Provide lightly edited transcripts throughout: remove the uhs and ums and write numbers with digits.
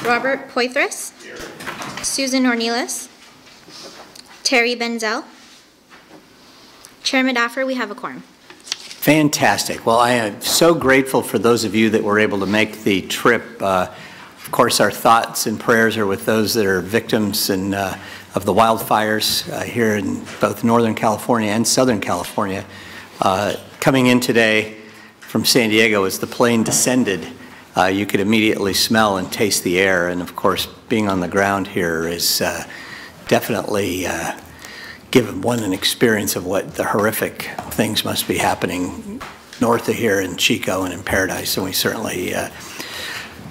Robert Poitras. Here. Susan Ornelas. Terry Benzel. Chair Madaffer, we have a quorum. Fantastic. Well, I am so grateful for those of you that were able to make the trip. Of course, our thoughts and prayers are with those that are victims of the wildfires here in both Northern California and Southern California. Coming in today from San Diego, as the plane descended, you could immediately smell and taste the air. And of course, being on the ground here is definitely given one an experience of what the horrific things must be happening north of here in Chico and in Paradise. And we certainly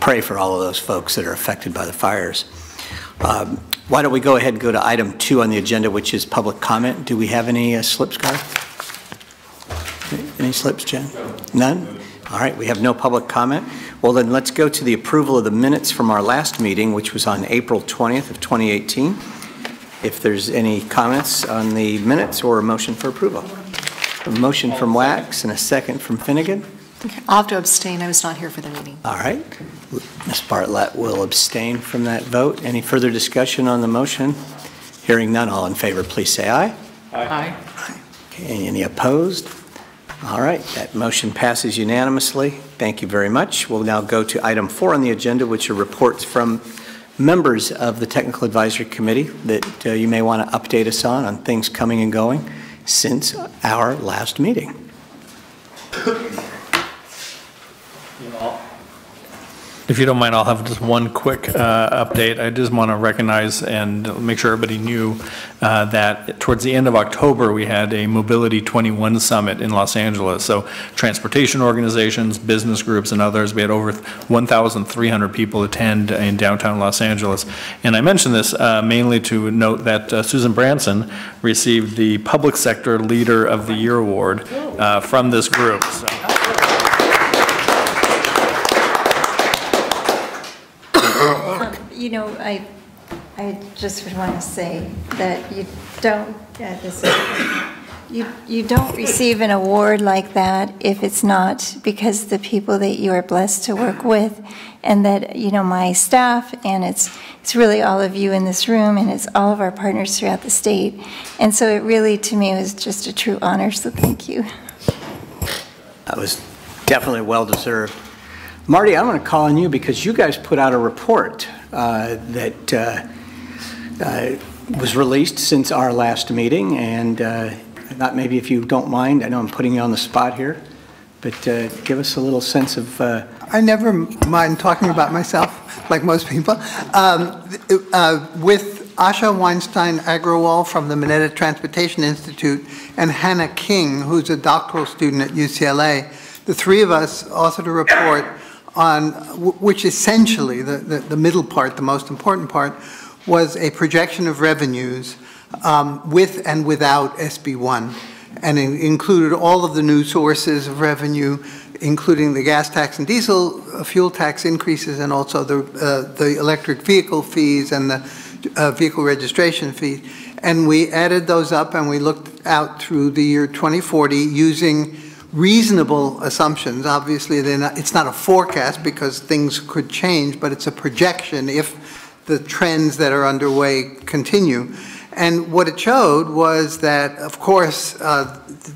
pray for all of those folks that are affected by the fires. Why don't we go ahead and go to item 2 on the agenda, which is public comment. Do we have any slips, Garth? Any slips, Jen? None? All right, we have no public comment. Well, then let's go to the approval of the minutes from our last meeting, which was on April 20th of 2018. If there's any comments on the minutes or a motion for approval. A motion from Wax and a second from Finnegan. Okay. I'll have to abstain. I was not here for the meeting. All right. Ms. Bartlett will abstain from that vote. Any further discussion on the motion? Hearing none, all in favor, please say aye. Aye. Aye. Okay, any opposed? All right, that motion passes unanimously. Thank you very much. We'll now go to item 4 on the agenda, which are reports from members of the Technical Advisory Committee that you may want to update us on things coming and going since our last meeting. If you don't mind, I'll have just one quick update. I just want to recognize and make sure everybody knew that towards the end of October, we had a Mobility 21 Summit in Los Angeles. So transportation organizations, business groups, and others. We had over 1,300 people attend in downtown Los Angeles. And I mention this mainly to note that Susan Branson received the Public Sector Leader of the Year Award from this group. So. You know, I just want to say that you don't you don't receive an award like that if it's not because the people that you are blessed to work with, and that, you know, my staff, and it's really all of you in this room, and it's all of our partners throughout the state, and so it really, to me, was just a true honor. So thank you. That was definitely well deserved. Marty, I'm going to call on you because you guys put out a report that was released since our last meeting, and I thought maybe if you don't mind, I know I'm putting you on the spot here, but give us a little sense of... I never mind talking about myself, like most people. With Asha Weinstein-Agrawal from the Mineta Transportation Institute and Hannah King, who's a doctoral student at UCLA, the three of us authored a report on which essentially the middle part, the most important part, was a projection of revenues with and without SB1, and it included all of the new sources of revenue, including the gas tax and diesel fuel tax increases, and also the electric vehicle fees and the vehicle registration fee. And we added those up, and we looked out through the year 2040 using reasonable assumptions. Obviously, it's not a forecast because things could change, but it's a projection if the trends that are underway continue. And what it showed was that, of course,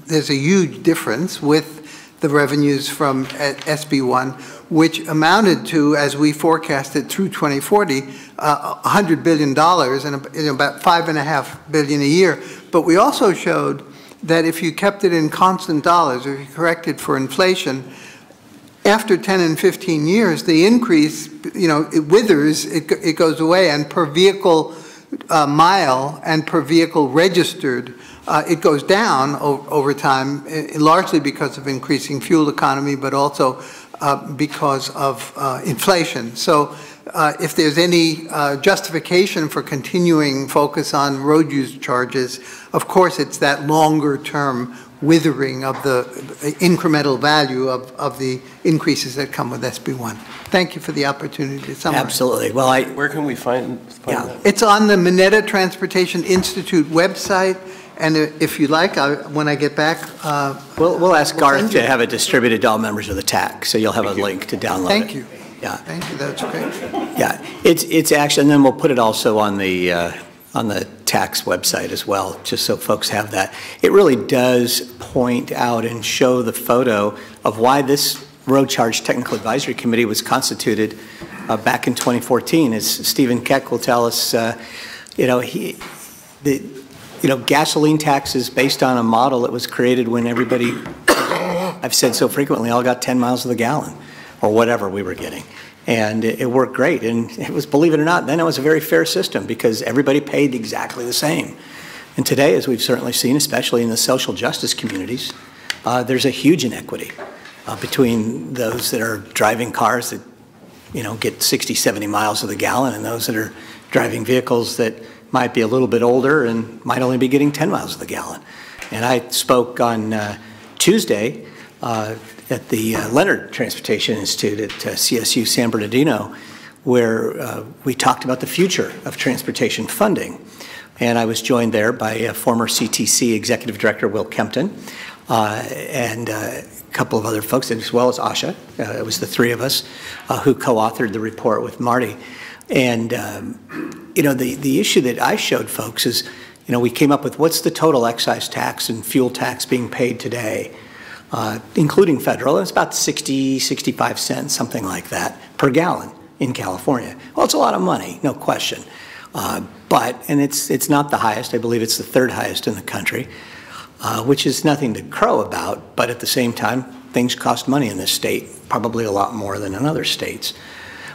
there's a huge difference with the revenues from SB1, which amounted to, as we forecasted through 2040, $100 billion and about $5.5 billion a year. But we also showed that if you kept it in constant dollars, or if you corrected for inflation, after 10 and 15 years, the increase, you know, it withers, it goes away, and per vehicle mile and per vehicle registered, it goes down over time, largely because of increasing fuel economy, but also because of inflation. So if there's any justification for continuing focus on road use charges, of course it's that longer term withering of the incremental value of the increases that come with SB1. Thank you for the opportunity to summarize. Absolutely. Well, where can we find that? It's on the Mineta Transportation Institute website, and if you like, when I get back, we'll ask Garth to have it distributed to all members of the TAC, so you'll have a link to download it. Thank you. Yeah. Thank you, that's great. Yeah, it's actually, and then we'll put it also on the TAC's website as well, just so folks have that. It really does point out and show the photo of why this Road Charge Technical Advisory Committee was constituted back in 2014. As Stephen Keck will tell us, gasoline tax is based on a model that was created when everybody, I've said so frequently, all got 10 miles to the gallon, or whatever we were getting. And it worked great. And it was, believe it or not, then it was a very fair system because everybody paid exactly the same. And today, as we've certainly seen, especially in the social justice communities, there's a huge inequity between those that are driving cars that, get 60, 70 miles to the gallon and those that are driving vehicles that might be a little bit older and might only be getting 10 miles to the gallon. And I spoke on Tuesday at the Leonard Transportation Institute at CSU San Bernardino, where we talked about the future of transportation funding. And I was joined there by former CTC Executive Director Will Kempton and a couple of other folks, as well as Asha. It was the three of us who co-authored the report with Marty. And, the issue that I showed folks is, we came up with what's the total excise tax and fuel tax being paid today, including federal, and it's about 60, 65 cents, something like that, per gallon in California. Well, it's a lot of money, no question. And it's not the highest. I believe it's the third highest in the country, which is nothing to crow about, but at the same time, things cost money in this state, probably a lot more than in other states.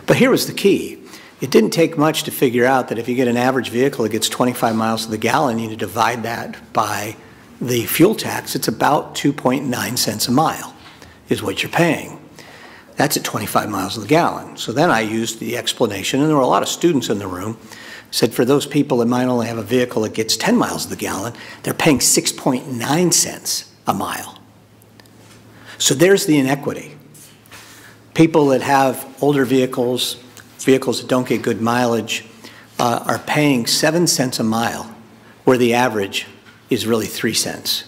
But here was the key. It didn't take much to figure out that if you get an average vehicle that gets 25 miles to the gallon, you need to divide that by the fuel tax. It's about 2.9 cents a mile is what you're paying. That's at 25 miles to the gallon. So then I used the explanation, and there were a lot of students in the room, said for those people that might only have a vehicle that gets 10 miles to the gallon, they're paying 6.9 cents a mile. So there's the inequity. People that have older vehicles that don't get good mileage, are paying 7 cents a mile, where the average is really 3 cents.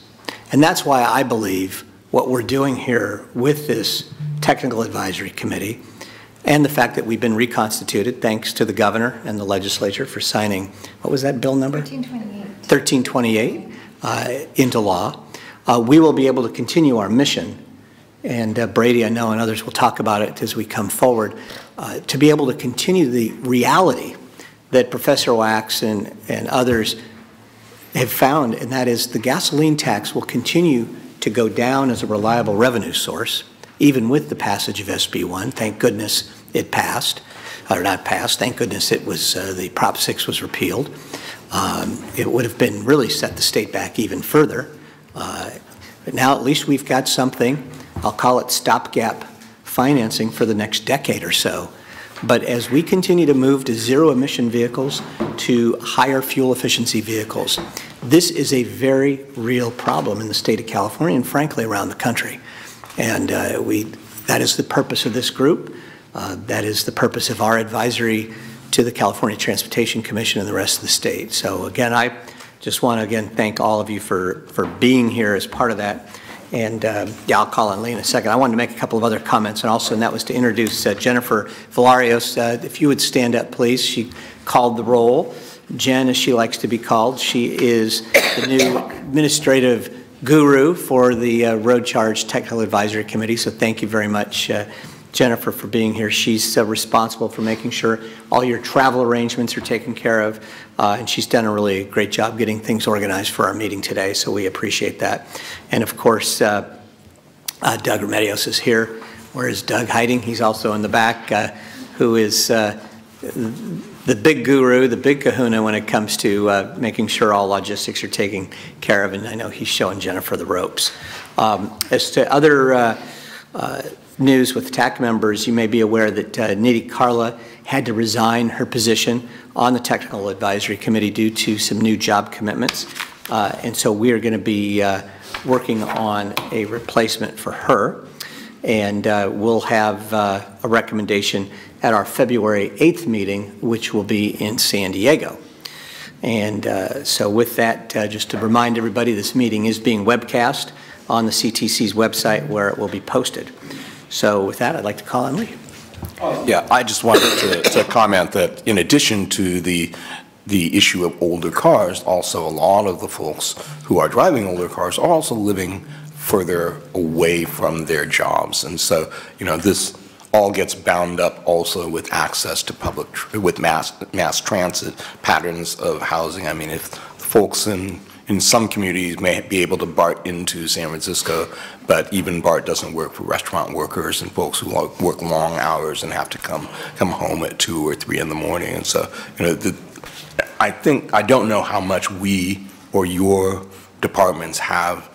And that's why I believe what we're doing here with this Technical Advisory Committee and the fact that we've been reconstituted, thanks to the governor and the legislature for signing, what was that bill number? 1328 into law. We will be able to continue our mission. And Brady, I know, and others will talk about it as we come forward, to be able to continue the reality that Professor Wax and others have found, and that is the gasoline tax will continue to go down as a reliable revenue source, even with the passage of SB 1. Thank goodness it passed, or not passed. Thank goodness it was, the Prop 6 was repealed. It would have been really set the state back even further. But now at least we've got something, I'll call it stopgap financing for the next decade or so. But as we continue to move to zero-emission vehicles, to higher fuel efficiency vehicles, this is a very real problem in the state of California and, frankly, around the country. And that is the purpose of this group. That is the purpose of our advisory to the California Transportation Commission and the rest of the state. So, again, I just want to, again, thank all of you for being here as part of that. And yeah, I'll call on Lee in a second. I wanted to make a couple of other comments, and that was to introduce Jennifer Vilarios. If you would stand up, please. She called the roll. Jen, as she likes to be called, she is the new administrative guru for the Road Charge Technical Advisory Committee. So thank you very much, Jennifer, for being here. She's responsible for making sure all your travel arrangements are taken care of, and she's done a really great job getting things organized for our meeting today, so we appreciate that. And of course, Doug Remedios is here. Where is Doug hiding? He's also in the back, who is the big guru, the big kahuna when it comes to making sure all logistics are taken care of, and I know he's showing Jennifer the ropes. As to other news with TAC members, you may be aware that Nidhi Karla had to resign her position on the Technical Advisory Committee due to some new job commitments. And so we are going to be working on a replacement for her. And we'll have a recommendation at our February 8th meeting, which will be in San Diego. And so with that, just to remind everybody, this meeting is being webcast on the CTC's website where it will be posted. So with that, I'd like to call on Lee. Yeah, I just wanted to comment that in addition to the issue of older cars, also a lot of the folks who are driving older cars are also living further away from their jobs. And so, you know, this all gets bound up also with access to with mass transit patterns of housing. I mean, if folks in some communities may be able to BART into San Francisco, but even BART doesn't work for restaurant workers and folks who work long hours and have to come home at 2 or 3 in the morning. And so, you know, I don't know how much we or your departments have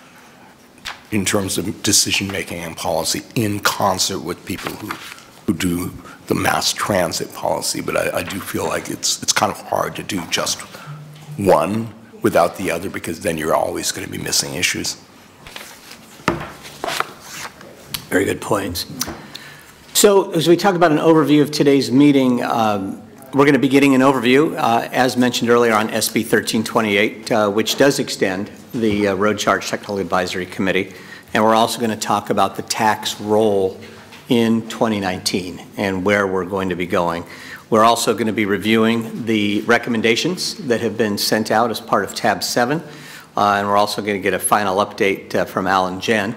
in terms of decision-making and policy in concert with people who do the mass transit policy, but I do feel like it's kind of hard to do just one without the other, because then you're always going to be missing issues. Very good points. So as we talk about an overview of today's meeting, we're going to be getting an overview, as mentioned earlier, on SB 1328, which does extend the Road Charge Technical Advisory Committee. And we're also going to talk about the TAC's role in 2019 and where we're going to be going. We're also going to be reviewing the recommendations that have been sent out as part of Tab 7. And we're also going to get a final update from Alan Jen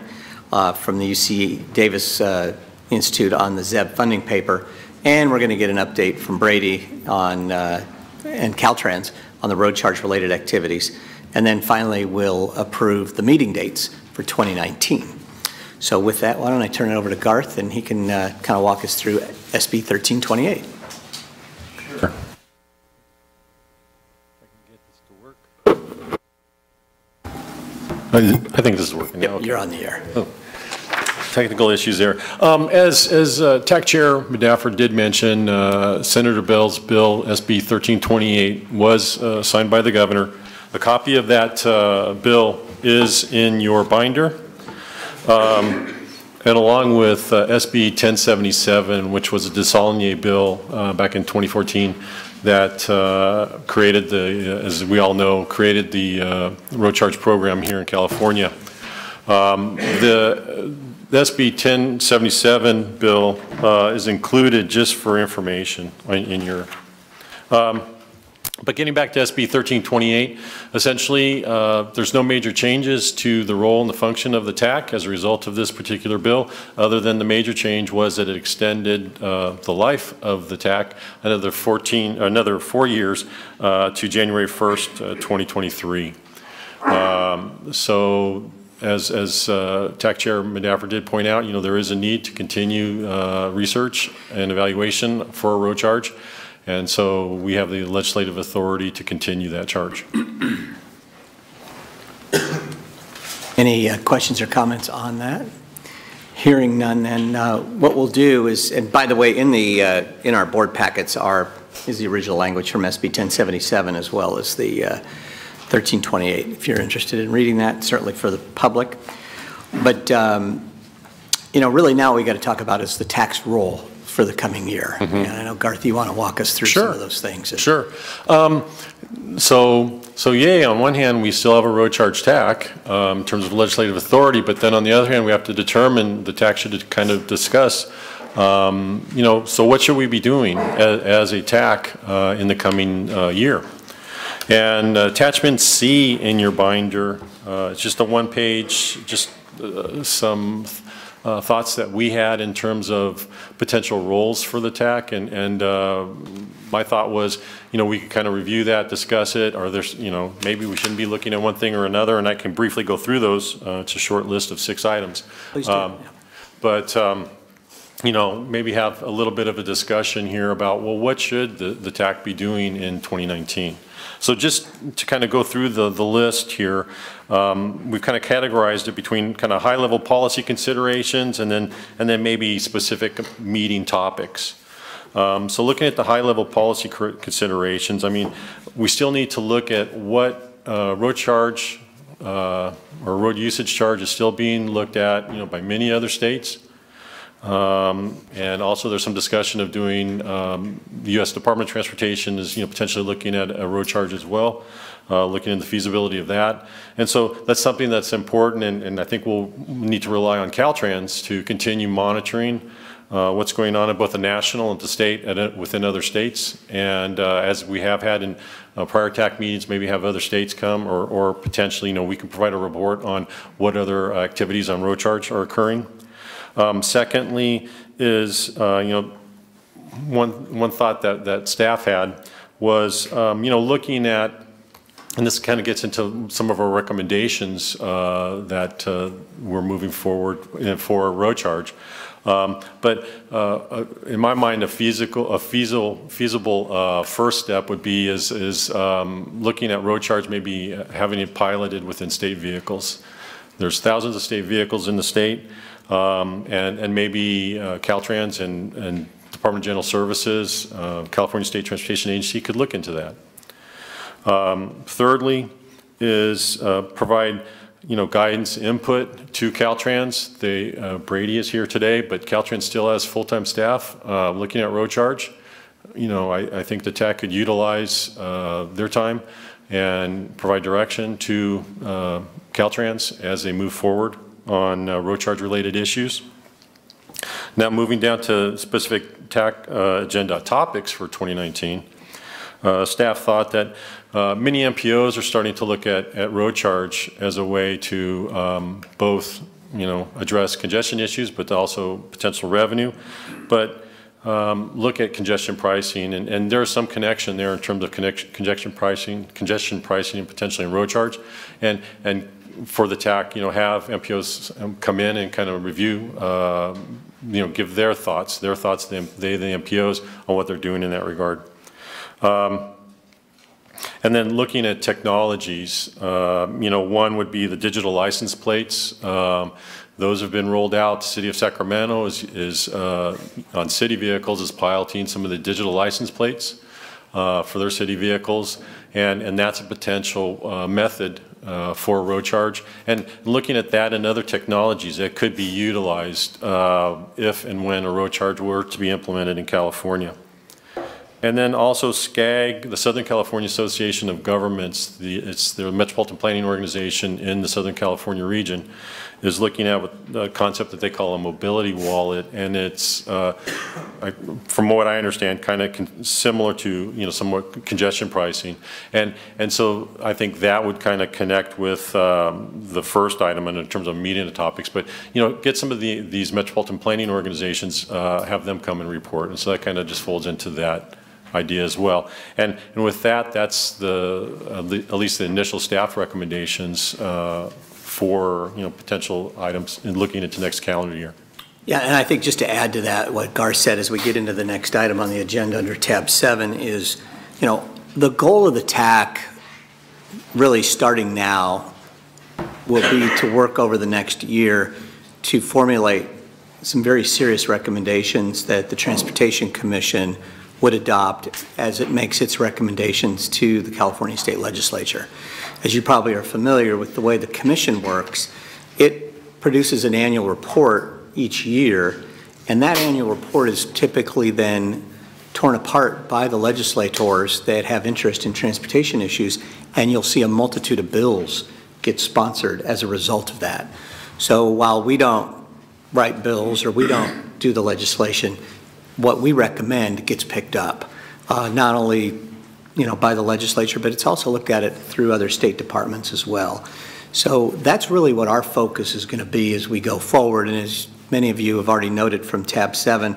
from the UC Davis Institute on the ZEB funding paper. And we're going to get an update from Brady on and Caltrans on the road charge related activities. And then finally, we'll approve the meeting dates for 2019. So with that, why don't I turn it over to Garth, and he can kind of walk us through SB 1328. Sure. I think this is working. Yep, now. Okay. You're on the air. Oh. Technical issues there. As TAC Chair Medaford did mention, Senator Bell's bill, SB 1328, was signed by the governor. A copy of that bill is in your binder. And along with SB 1077, which was a Desaulnier bill back in 2014 that created the, as we all know, created the road charge program here in California. The SB 1077 bill is included just for information in your, but getting back to SB 1328, essentially there's no major changes to the role and the function of the TAC as a result of this particular bill, other than the major change was that it extended the life of the TAC another 4 years to January 1st, 2023. So as TAC Chair Medaford did point out, you know, there is a need to continue research and evaluation for a road charge. And so we have the legislative authority to continue that charge. Any questions or comments on that? Hearing none, then what we'll do is, and by the way, in our board packets is the original language from SB 1077 as well as the 1328. If you're interested in reading that, certainly for the public. But you know, really now we got to talk about is the TAC's role for the coming year. Mm-hmm. And I know, Garth, you want to walk us through some of those things. Sure. So yay, on one hand, we still have a road charge TAC in terms of legislative authority, but then on the other hand, we have to determine, the TAC should kind of discuss, you know, so what should we be doing as a TAC in the coming year? And attachment C in your binder, it's just a one-page, just some thoughts that we had in terms of potential roles for the TAC, and my thought was, you know, we could kind of review that, discuss it, or there's, you know, maybe we shouldn't be looking at one thing or another, and I can briefly go through those. It's a short list of 6 items. Please do. But you know, maybe have a little bit of a discussion here about, well, what should the TAC be doing in 2019? So just to kind of go through the list here, we've kind of categorized it between kind of high-level policy considerations and then maybe specific meeting topics. So looking at the high-level policy considerations, I mean, we still need to look at what road charge or road usage charge is still being looked at, you know, by many other states. And also there's some discussion of doing, the U.S. Department of Transportation is, you know, potentially looking at a road charge as well, looking into the feasibility of that. And so that's something that's important, and I think we'll need to rely on Caltrans to continue monitoring what's going on at both the national and the state and within other states. And as we have had in prior TAC meetings, maybe have other states come, or potentially, we can provide a report on what other activities on road charge are occurring. Secondly is, one thought that staff had was, looking at, and this kind of gets into some of our recommendations that we're moving forward for road charge. But in my mind, a feasible first step would be is looking at road charge, maybe having it piloted within state vehicles. There's thousands of state vehicles in the state, and maybe Caltrans and Department of General Services, California State Transportation Agency could look into that. Thirdly is provide guidance input to Caltrans. Brady is here today, but Caltrans still has full-time staff looking at road charge. I think the TAC could utilize their time and provide direction to Caltrans as they move forward on road charge related issues. Now moving down to specific TAC agenda topics for 2019. Staff thought that many MPOs are starting to look at road charge as a way to both, address congestion issues, but also potential revenue. But look at congestion pricing, and there's some connection there in terms of congestion pricing, and potentially in road charge, and for the TAC, have MPOs come in and kind of review, give their thoughts, the MPOs, on what they're doing in that regard. And then looking at technologies, one would be the digital license plates. Those have been rolled out. The city of Sacramento is on city vehicles is piloting some of the digital license plates for their city vehicles, and that's a potential method for road charge. And looking at that and other technologies that could be utilized if and when a road charge were to be implemented in California. And then also SCAG, the Southern California Association of Governments, it's the metropolitan planning organization in the Southern California region, is looking at the concept that they call a mobility wallet, and it's, from what I understand, kind of similar to somewhat congestion pricing, and so I think that would kind of connect with the first item in terms of meeting the topics, but get some of these metropolitan planning organizations, have them come and report, and so that kind of just folds into that idea as well. And with that, that's at least the initial staff recommendations for potential items in looking into next calendar year. Yeah, and I think just to add to that, what Gar said as we get into the next item on the agenda under tab 7 is, the goal of the TAC really starting now will be to work over the next year to formulate some very serious recommendations that the Transportation Commission would adopt as it makes its recommendations to the California State Legislature. As you probably are familiar with the way the Commission works, it produces an annual report each year, and that annual report is typically then torn apart by the legislators that have interest in transportation issues, and you'll see a multitude of bills get sponsored as a result of that. So while we don't write bills or we don't do the legislation, what we recommend gets picked up, not only by the legislature, but it's also looked at it through other state departments as well. So that's really what our focus is going to be as we go forward. And as many of you have already noted from tab 7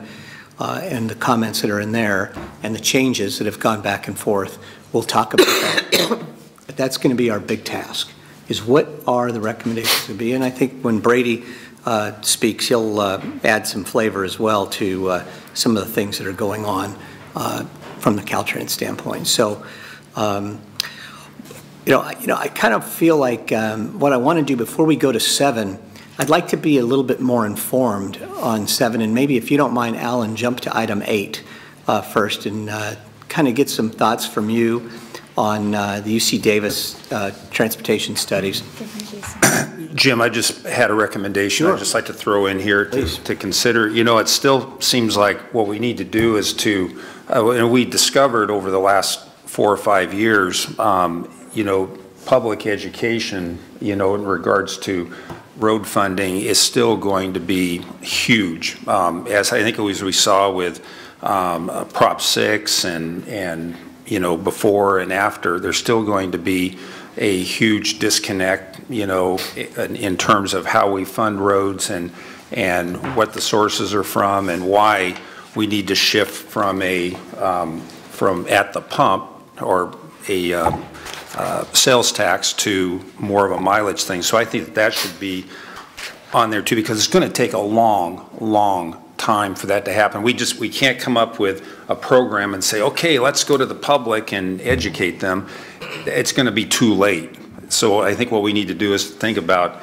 and the comments that are in there and the changes that have gone back and forth, we'll talk about that. But that's going to be our big task, is what are the recommendations to be. And I think when Brady speaks, he'll add some flavor as well to some of the things that are going on from the Caltrans standpoint. So, I kind of feel like what I want to do before we go to 7, I'd like to be a little bit more informed on 7, and maybe if you don't mind, Alan, jump to item 8 first and kind of get some thoughts from you on the UC Davis transportation studies. Jim, I just had a recommendation. Sure. I'd just like to throw in here to consider. It still seems like what we need to do is to, and we discovered over the last 4 or 5 years, public education, in regards to road funding is still going to be huge. As I think we saw with Prop 6 and before and after, there's still going to be a huge disconnect, in terms of how we fund roads and what the sources are from and why we need to shift from from at the pump or a sales tax to more of a mileage thing. So I think that should be on there too, because it's going to take a long time for that to happen. We can't come up with a program and say, okay, let's go to the public and educate them. It's going to be too late. So I think what we need to do is think about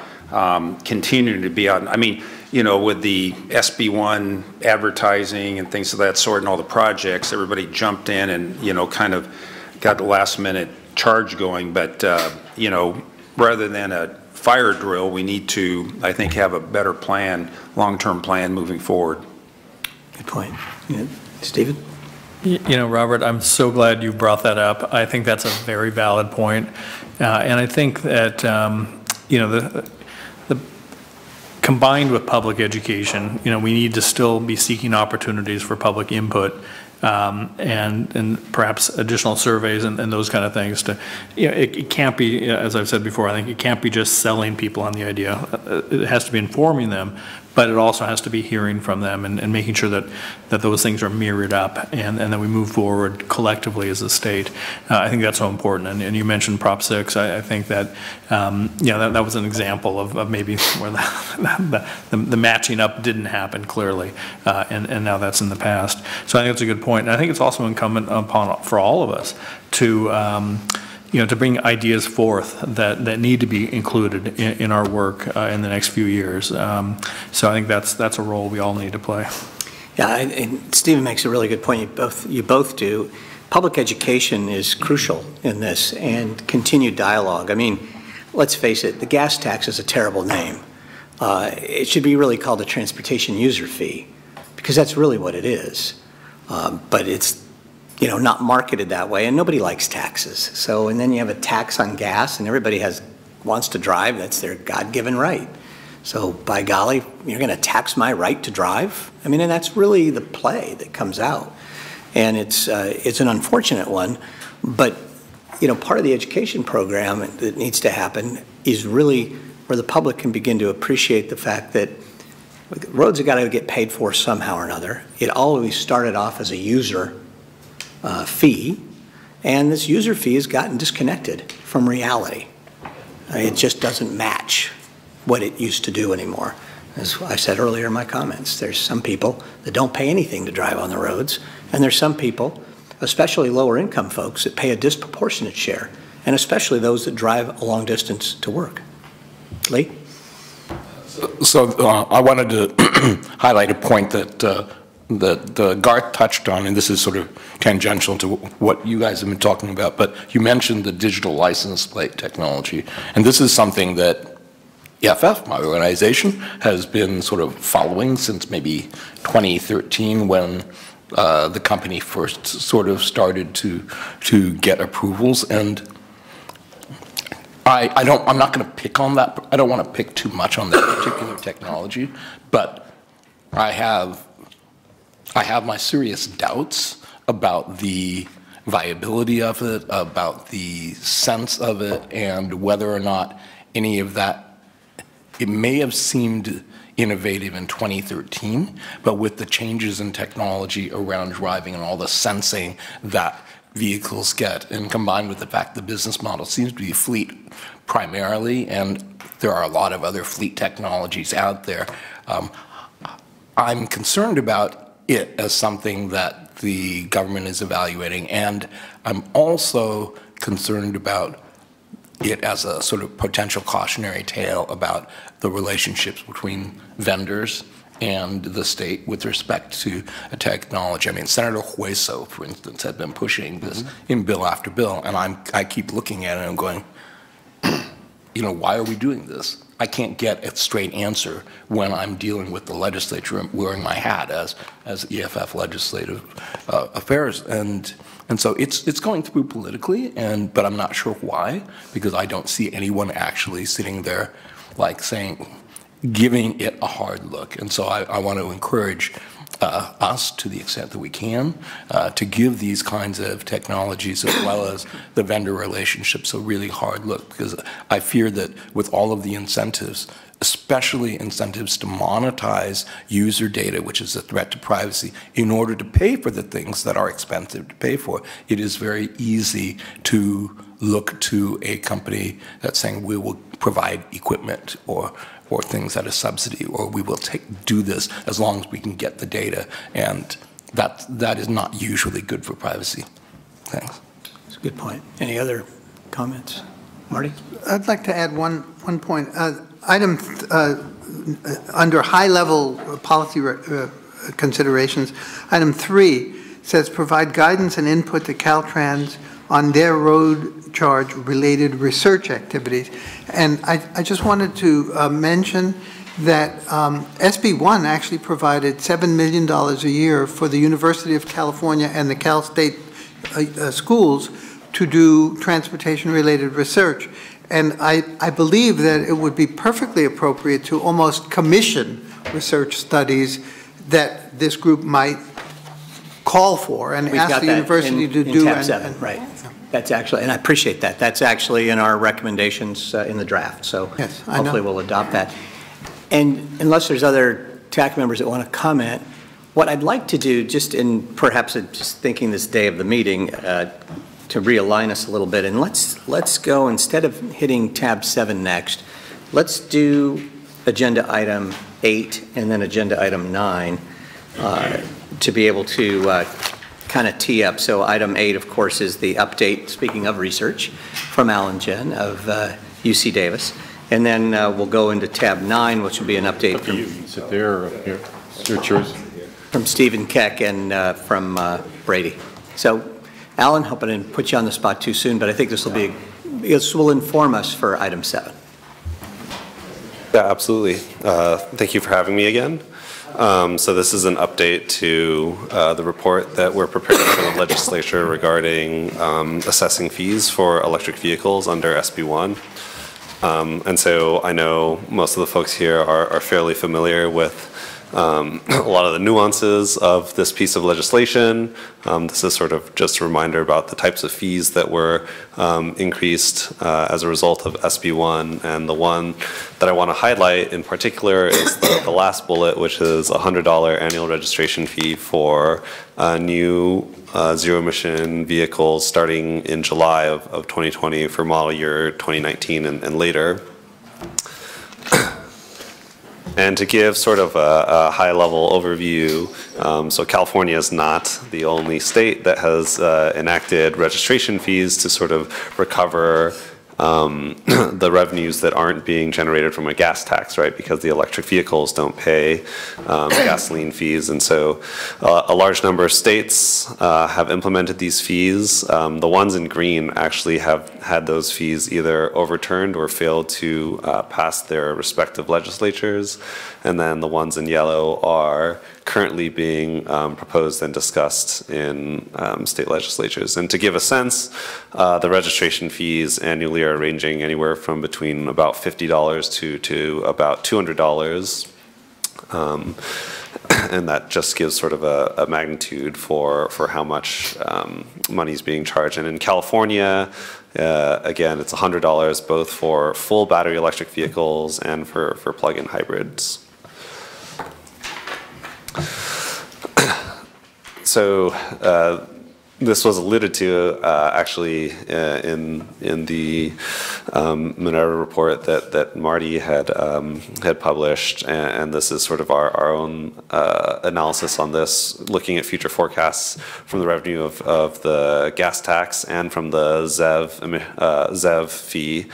continuing to be out. I mean, with the SB1 advertising and things of that sort and all the projects, everybody jumped in and, kind of got the last minute charge going. But, rather than a fire drill, we need to, I think, have a better plan, long-term plan moving forward. Good point. Yeah. Stephen? Robert, I'm so glad you brought that up. I think that's a very valid point. And I think that, the combined with public education, we need to still be seeking opportunities for public input and perhaps additional surveys and those kind of things. It can't be, as I've said before, I think it can't be just selling people on the idea. It has to be informing them, but it also has to be hearing from them and making sure that those things are mirrored up and that we move forward collectively as a state. I think that's so important. And you mentioned Prop 6. I think that, that was an example of maybe where the matching up didn't happen clearly, and now that's in the past. So I think it's a good point. And I think it's also incumbent for all of us to to bring ideas forth that need to be included in our work in the next few years. So I think that's a role we all need to play. Yeah, and Stephen makes a really good point. You both do. Public education is crucial in this, and continued dialogue. I mean, let's face it, the gas tax is a terrible name. It should be really called a transportation user fee, because that's really what it is. But it's not marketed that way, and nobody likes taxes. So, and then you have a tax on gas, and everybody wants to drive. That's their God-given right. So, by golly, you're going to tax my right to drive? I mean, and that's really the play that comes out, and it's an unfortunate one. But part of the education program that needs to happen is really where the public can begin to appreciate the fact that roads have got to get paid for somehow or another. It always started off as a user fee, and this user fee has gotten disconnected from reality. It just doesn't match what it used to do anymore. As I said earlier in my comments, there's some people that don't pay anything to drive on the roads, and there's some people, especially lower income folks, that pay a disproportionate share, and especially those that drive a long distance to work. Lee? So I wanted to highlight a point that Garth touched on, and this is sort of tangential to what you guys have been talking about, but you mentioned the digital license plate technology, and this is something that EFF, my organization, has been sort of following since maybe 2013 when the company first sort of started to get approvals. And I'm not going to pick on that. I don't want to pick too much on that particular technology, but I have my serious doubts about the viability of it, about the sense of it, and whether or not any of that. It may have seemed innovative in 2013, but with the changes in technology around driving and all the sensing that vehicles get, and combined with the fact the business model seems to be fleet primarily, and there are a lot of other fleet technologies out there, I'm concerned about it as something that the government is evaluating, and I'm also concerned about it as a sort of potential cautionary tale about the relationships between vendors and the state with respect to a technology. I mean, Senator Hueso, for instance, had been pushing this in bill after bill, and I keep looking at it and going, why are we doing this? I can't get a straight answer when I'm dealing with the legislature and wearing my hat as EFF Legislative Affairs. And so it's going through politically, but I'm not sure why, because I don't see anyone actually sitting there like saying, giving it a hard look. And so I want to encourage us, to the extent that we can, to give these kinds of technologies as well as the vendor relationships a really hard look, because I fear that with all of the incentives, especially incentives to monetize user data, which is a threat to privacy, in order to pay for the things that are expensive to pay for, it is very easy to look to a company that's saying we will provide equipment or things at a subsidy, or we will do this as long as we can get the data, and that is not usually good for privacy. Thanks. That's a good point. Any other comments? Marty? I'd like to add one point. Item under high-level policy considerations, item 3 says provide guidance and input to Caltrans on their road charge-related research activities. And I just wanted to mention that SB1 actually provided $7 million a year for the University of California and the Cal State schools to do transportation-related research. And I believe that it would be perfectly appropriate to almost commission research studies that this group might call for and ask the university to do. Tab 7, right. That's actually, and I appreciate that. That's actually in our recommendations in the draft. So yes, hopefully we'll adopt that. And unless there's other TAC members that want to comment, what I'd like to do, just in perhaps just thinking this day of the meeting, to realign us a little bit, and let's go, instead of hitting tab 7 next, let's do agenda item 8 and then agenda item 9 to be able to kind of tee up. So item 8, of course, is the update, speaking of research, from Alan Jen of UC Davis. And then we'll go into tab 9, which will be an update from, you can sit there or up here. It's your choice. From Stephen Keck and from Brady. So Alan, hope I didn't put you on the spot too soon, but I think this will inform us for item 7. Yeah, absolutely. Thank you for having me again. So this is an update to the report that we're preparing for the legislature regarding assessing fees for electric vehicles under SB1. And so I know most of the folks here are fairly familiar with a lot of the nuances of this piece of legislation. This is sort of just a reminder about the types of fees that were increased as a result of SB1. And the one that I want to highlight in particular is the last bullet, which is a $100 annual registration fee for new zero-emission vehicles starting in July of 2020 for model year 2019 and later. And to give sort of a high-level overview, so California is not the only state that has enacted registration fees to sort of recover the revenues that aren't being generated from a gas tax, right? Because the electric vehicles don't pay gasoline fees. And so a large number of states have implemented these fees. The ones in green actually have had those fees either overturned or failed to pass their respective legislatures. And then the ones in yellow are currently being proposed and discussed in state legislatures. And to give a sense, the registration fees annually are ranging anywhere from between about $50 to about $200. And that just gives sort of a magnitude for how much money is being charged. And in California, again, it's $100 both for full battery electric vehicles and for plug-in hybrids. So this was alluded to actually in the Minerva report that Marty had published, and this is sort of our own analysis on this, looking at future forecasts from the revenue of the gas tax and from the ZEV fee,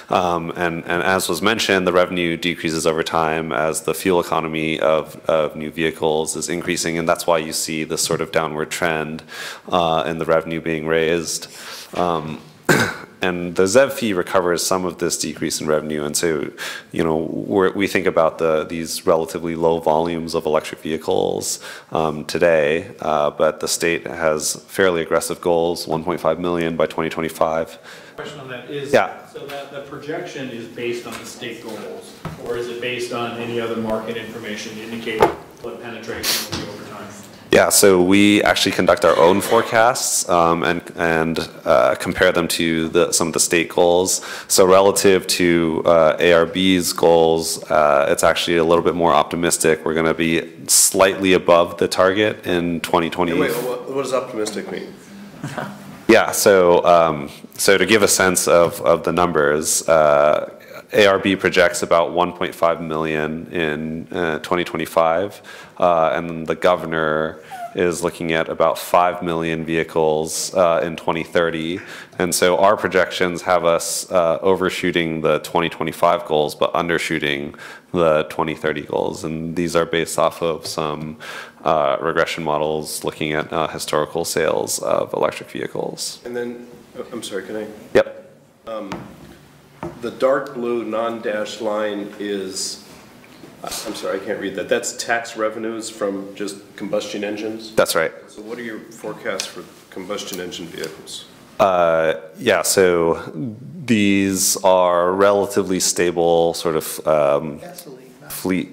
and as was mentioned, the revenue decreases over time as the fuel economy of new vehicles is increasing, and that's why you see this sort of downward trend in the revenue being raised. and the ZEV fee recovers some of this decrease in revenue. And so, we think about these relatively low volumes of electric vehicles today, but the state has fairly aggressive goals, 1.5 million by 2025. Question on that is, Yeah. so that projection is based on the state goals, or is it based on any other market information to indicate what penetration will be over time? Yeah, so we actually conduct our own forecasts and compare them to some of the state goals. So relative to ARB's goals, it's actually a little bit more optimistic. We're going to be slightly above the target in 2020. Wait, what does optimistic mean? Yeah, so to give a sense of the numbers, ARB projects about 1.5 million in 2025, and the governor is looking at about 5 million vehicles in 2030. And so our projections have us overshooting the 2025 goals, but undershooting the 2030 goals. And these are based off of some regression models looking at historical sales of electric vehicles. And then, I'm sorry, can I? Yep. The dark blue non-dashed line is, I'm sorry, I can't read that. That's tax revenues from just combustion engines? That's right. So what are your forecasts for combustion engine vehicles? Yeah, so these are relatively stable sort of fleet.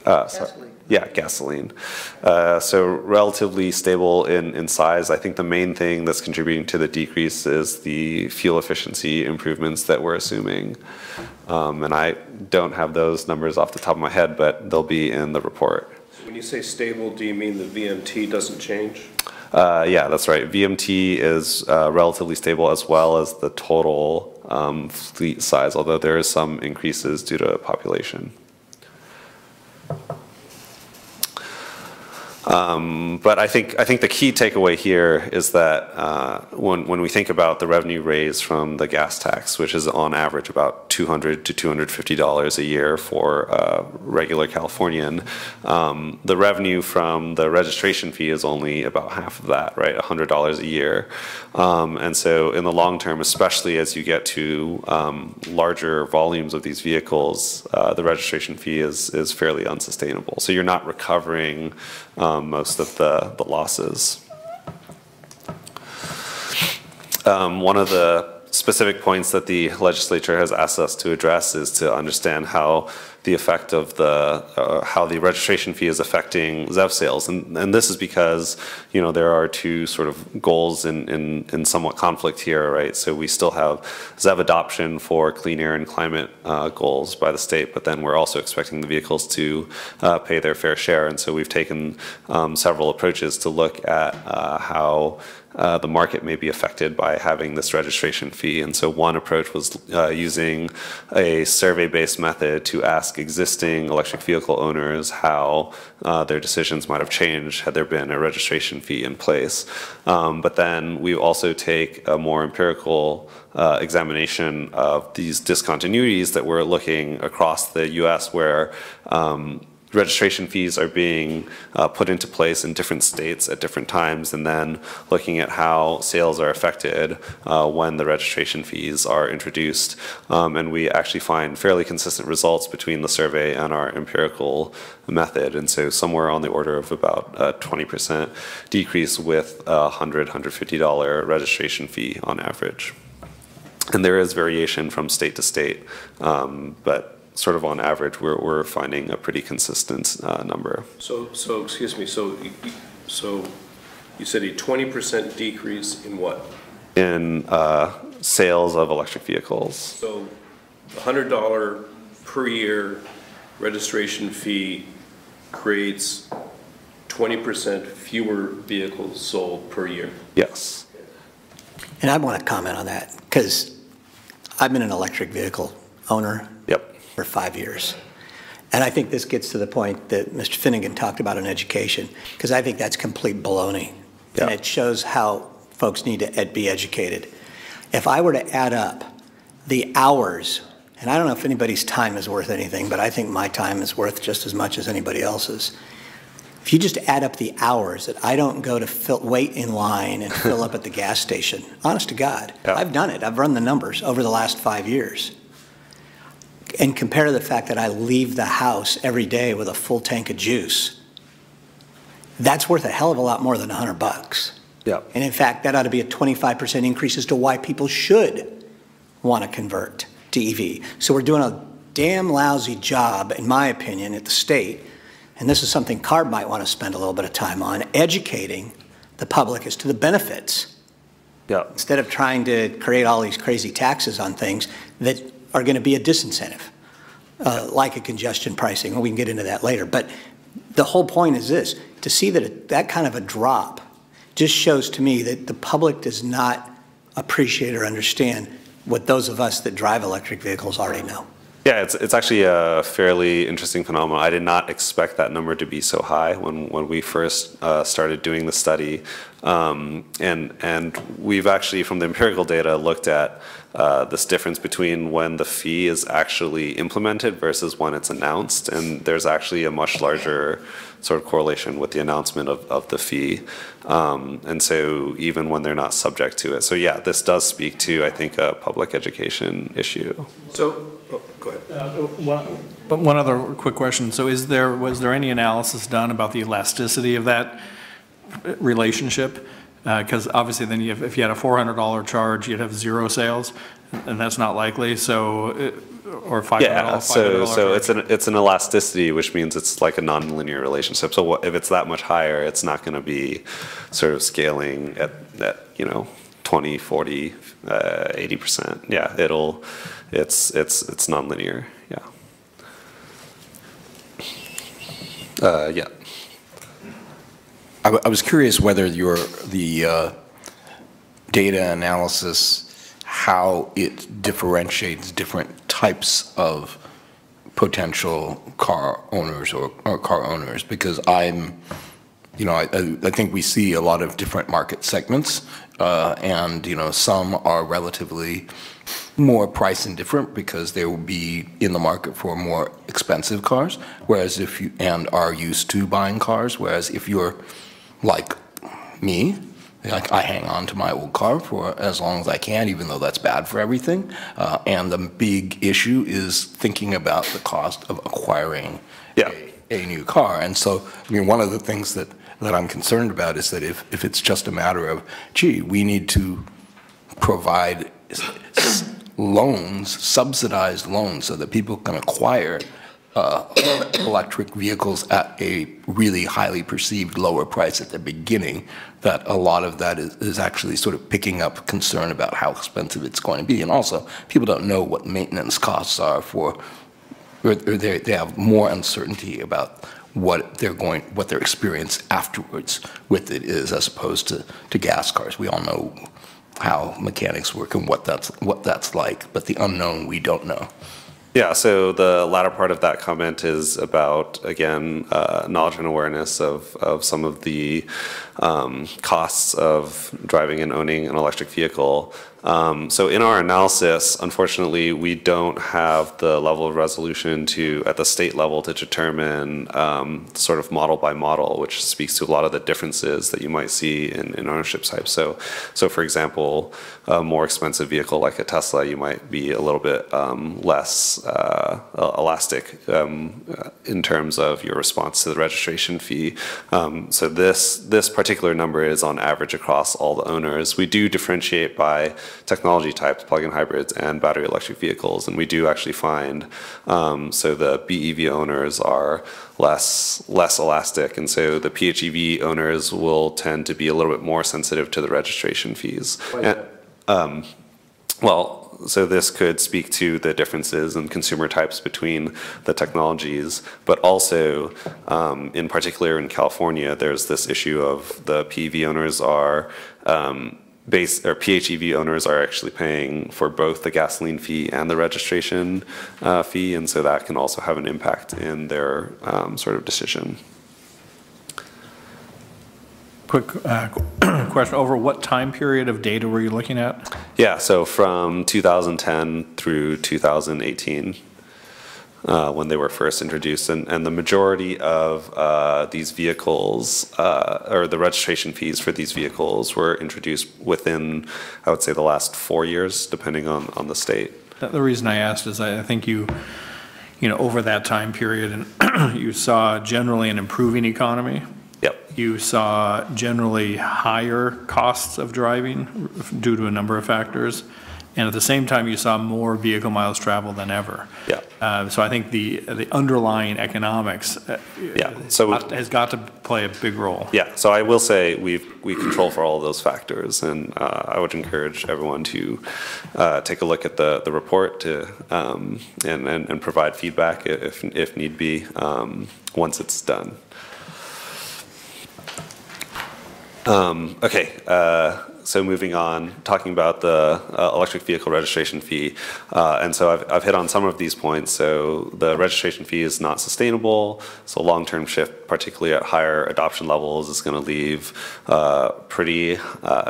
Sorry. Yeah, gasoline. So relatively stable in size. I think the main thing that's contributing to the decrease is the fuel efficiency improvements that we're assuming. And I don't have those numbers off the top of my head, but they'll be in the report. So when you say stable, do you mean the VMT doesn't change? Yeah, that's right. VMT is relatively stable as well as the total fleet size, although there is some increases due to population. But I think the key takeaway here is that when we think about the revenue raised from the gas tax, which is on average about $200 to $250 a year for a regular Californian, the revenue from the registration fee is only about half of that, right? $100 a year. And so in the long term, especially as you get to larger volumes of these vehicles, the registration fee is fairly unsustainable. So you're not recovering most of the losses. One of the specific points that the legislature has asked us to address is to understand how the effect of how the registration fee is affecting ZEV sales, and this is because there are two sort of goals in somewhat conflict here, right? So we still have ZEV adoption for clean air and climate goals by the state, but then we're also expecting the vehicles to pay their fair share, and so we've taken several approaches to look at how the market may be affected by having this registration fee. And so one approach was using a survey-based method to ask existing electric vehicle owners how their decisions might have changed had there been a registration fee in place. But then we also take a more empirical examination of these discontinuities that we're looking across the U.S. where registration fees are being put into place in different states at different times, and then looking at how sales are affected when the registration fees are introduced. And we actually find fairly consistent results between the survey and our empirical method. And so somewhere on the order of about 20% decrease with a $100, $150 registration fee on average. And there is variation from state to state, but sort of on average, we're finding a pretty consistent number. So excuse me, so you said a 20% decrease in what? In sales of electric vehicles. So $100 per year registration fee creates 20% fewer vehicles sold per year? Yes. And I want to comment on that because I've been an electric vehicle owner. Yep. For 5 years. And I think this gets to the point that Mr. Finnegan talked about in education, because I think that's complete baloney. Yeah. And it shows how folks need to be educated. If I were to add up the hours, and I don't know if anybody's time is worth anything, but I think my time is worth just as much as anybody else's. If you just add up the hours that I don't go to wait in line and fill up at the gas station, honest to God, Yeah. I've done it. I've run the numbers over the last 5 years. And compare the fact that I leave the house every day with a full tank of juice. That's worth a hell of a lot more than $100. Yeah. And in fact, that ought to be a 25% increase as to why people should want to convert to EV. So we're doing a damn lousy job, in my opinion, at the state, and this is something CARB might want to spend a little bit of time on, educating the public as to the benefits. Yeah. Instead of trying to create all these crazy taxes on things that are going to be a disincentive, like a congestion pricing, and we can get into that later. But the whole point is this, to see that that kind of a drop just shows to me that the public does not appreciate or understand what those of us that drive electric vehicles already know. Yeah, it's actually a fairly interesting phenomenon. I did not expect that number to be so high when we first started doing the study. And we've actually, from the empirical data, looked at this difference between when the fee is actually implemented versus when it's announced. And there's actually a much larger sort of correlation with the announcement of the fee. And so even when they're not subject to it. So yeah, this does speak to, I think, a public education issue. So, go ahead. One other quick question. So was there any analysis done about the elasticity of that relationship? Because obviously then if you had a $400 charge, you'd have 0 sales, and that's not likely. So, or $500. Yeah, so it's an elasticity, which means it's like a nonlinear relationship. So if it's that much higher, it's not going to be sort of scaling at 20, 40, 80%. Yeah, it's nonlinear. Yeah. Yeah. I was curious whether the data analysis, how it differentiates different types of potential car owners or car owners, because I think we see a lot of different market segments, and some are relatively more price indifferent because they will be in the market for more expensive cars, whereas and are used to buying cars, whereas if you're like me, like I hang on to my old car for as long as I can, even though that's bad for everything. And the big issue is thinking about the cost of acquiring a new car. And so, one of the things that I'm concerned about is that if it's just a matter of, gee, we need to provide loans, subsidized loans, so that people can acquire electric vehicles at a really highly perceived lower price at the beginning, that a lot of that is actually sort of picking up concern about how expensive it's going to be. And also, people don't know what maintenance costs are or they have more uncertainty about what their experience afterwards with it is, as opposed to gas cars. We all know how mechanics work and what that's like, but the unknown we don't know. Yeah, so the latter part of that comment is about, again, knowledge and awareness of some of the costs of driving and owning an electric vehicle. So in our analysis, unfortunately, we don't have the level of resolution at the state level to determine sort of model by model, which speaks to a lot of the differences that you might see in ownership types. So for example, a more expensive vehicle like a Tesla, you might be a little bit less elastic in terms of your response to the registration fee. So this particular number is on average across all the owners. We do differentiate by technology types, plug-in hybrids, and battery electric vehicles, and we do actually find so the BEV owners are less elastic, and so the PHEV owners will tend to be a little bit more sensitive to the registration fees. So this could speak to the differences in consumer types between the technologies, but also, in particular in California, there's this issue of the PEV owners are PHEV owners are actually paying for both the gasoline fee and the registration fee, and so that can also have an impact in their sort of decision. Quick question, over what time period of data were you looking at? Yeah, so from 2010 through 2018. when they were first introduced, and the majority of these vehicles, or the registration fees for these vehicles, were introduced within, I would say, the last 4 years, depending on the state. The reason I asked is I think you know, over that time period, and you saw generally an improving economy. Yep. You saw generally higher costs of driving due to a number of factors. And at the same time, you saw more vehicle miles traveled than ever. Yeah. So I think the underlying economics has got to play a big role. Yeah. So I will say we control for all of those factors, and I would encourage everyone to take a look at the report to and provide feedback if need be once it's done. Okay. So moving on, talking about the electric vehicle registration fee. And so I've hit on some of these points. So the registration fee is not sustainable. So long-term shift, particularly at higher adoption levels, is going to leave pretty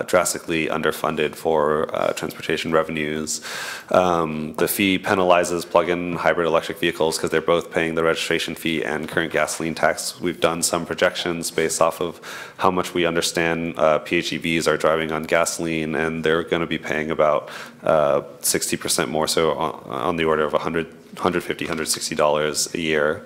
drastically underfunded for transportation revenues. The fee penalizes plug-in hybrid electric vehicles because they're both paying the registration fee and current gasoline tax. We've done some projections based off of how much we understand PHEVs are driving on gasoline, and they're going to be paying about 60% more, so on the order of $150, $160 a year.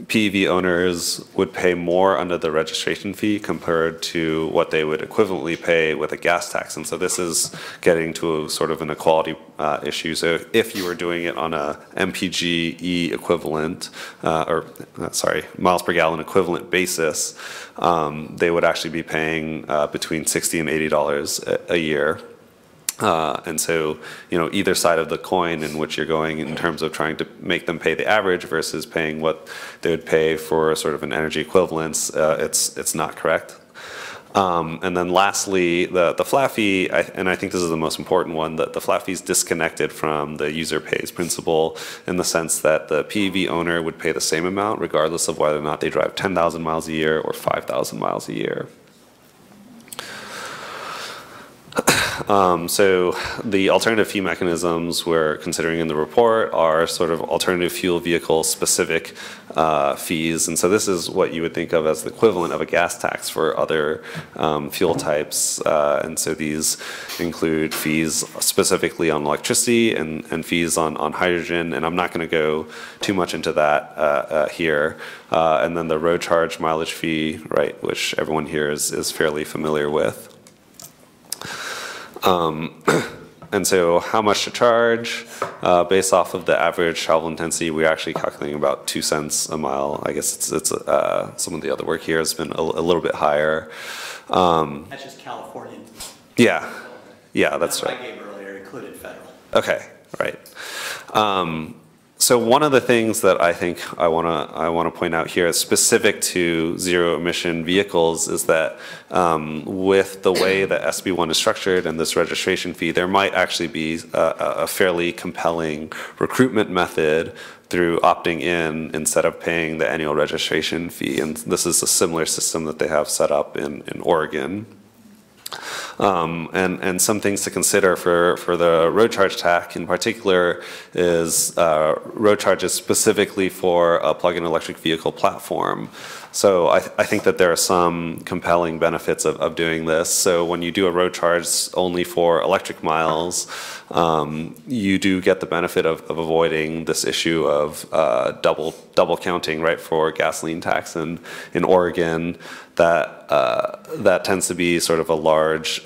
PEV owners would pay more under the registration fee compared to what they would equivalently pay with a gas tax. And so this is getting to sort of an equality issue. So if you were doing it on a MPGe equivalent, miles per gallon equivalent basis, they would actually be paying between $60 and $80 a year. And so, you know, either side of the coin in which you're going in terms of trying to make them pay the average versus paying what they would pay for sort of an energy equivalence, it's not correct. And then lastly, the flat fee, and I think this is the most important one, that the flat fee is disconnected from the user pays principle in the sense that the PEV owner would pay the same amount regardless of whether or not they drive 10,000 miles a year or 5,000 miles a year. So the alternative fee mechanisms we're considering in the report are sort of alternative fuel vehicle specific fees. And so this is what you would think of as the equivalent of a gas tax for other fuel types. And so these include fees specifically on electricity and fees on hydrogen. And I'm not going to go too much into that here. And then the road charge mileage fee, right, which everyone here is fairly familiar with. And so how much to charge based off of the average travel intensity, we're actually calculating about 2 cents a mile. I guess it's some of the other work here has been a little bit higher. That's just California. Yeah, that's right. I gave earlier included federal. Okay, right. So one of the things that I think I want to point out here, specific to zero emission vehicles, is that with the way that SB1 is structured and this registration fee, there might actually be a fairly compelling recruitment method through opting in instead of paying the annual registration fee. And this is a similar system that they have set up in Oregon. And some things to consider for the road charge TAC in particular is road charges specifically for a plug-in electric vehicle platform. So I think that there are some compelling benefits of doing this. So when you do a road charge only for electric miles, you do get the benefit of avoiding this issue of double counting, right, for gasoline tax. And in Oregon, that tends to be sort of a large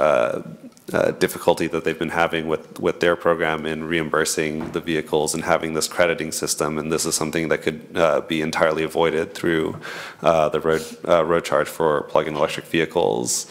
difficulty that they've been having with their program in reimbursing the vehicles and having this crediting system. And this is something that could be entirely avoided through the road charge for plug-in electric vehicles.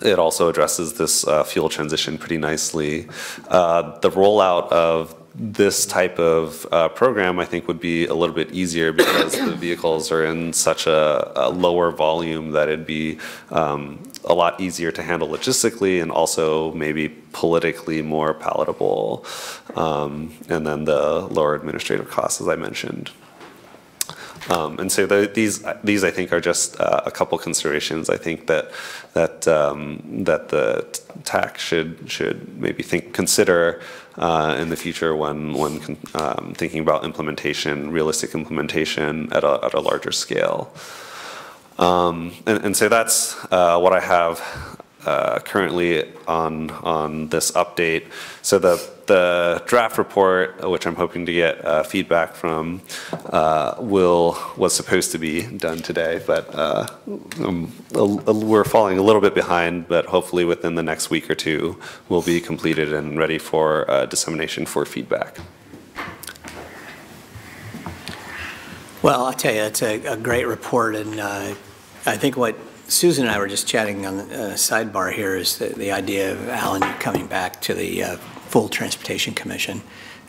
It also addresses this fuel transition pretty nicely. The rollout of this type of program, I think, would be a little bit easier because the vehicles are in such a lower volume that it'd be a lot easier to handle logistically and also maybe politically more palatable. And then the lower administrative costs, as I mentioned. And so these I think are just a couple considerations. I think that the TAC should maybe consider in the future when thinking about implementation, realistic implementation at a larger scale. And so that's what I have currently on this update. So the draft report, which I'm hoping to get feedback from, was supposed to be done today, but we're falling a little bit behind, but hopefully within the next week or two, we'll be completed and ready for dissemination for feedback. Well, I'll tell you, it's a great report, and I think what Susan and I were just chatting on the sidebar here is the idea of Alan coming back to the full Transportation Commission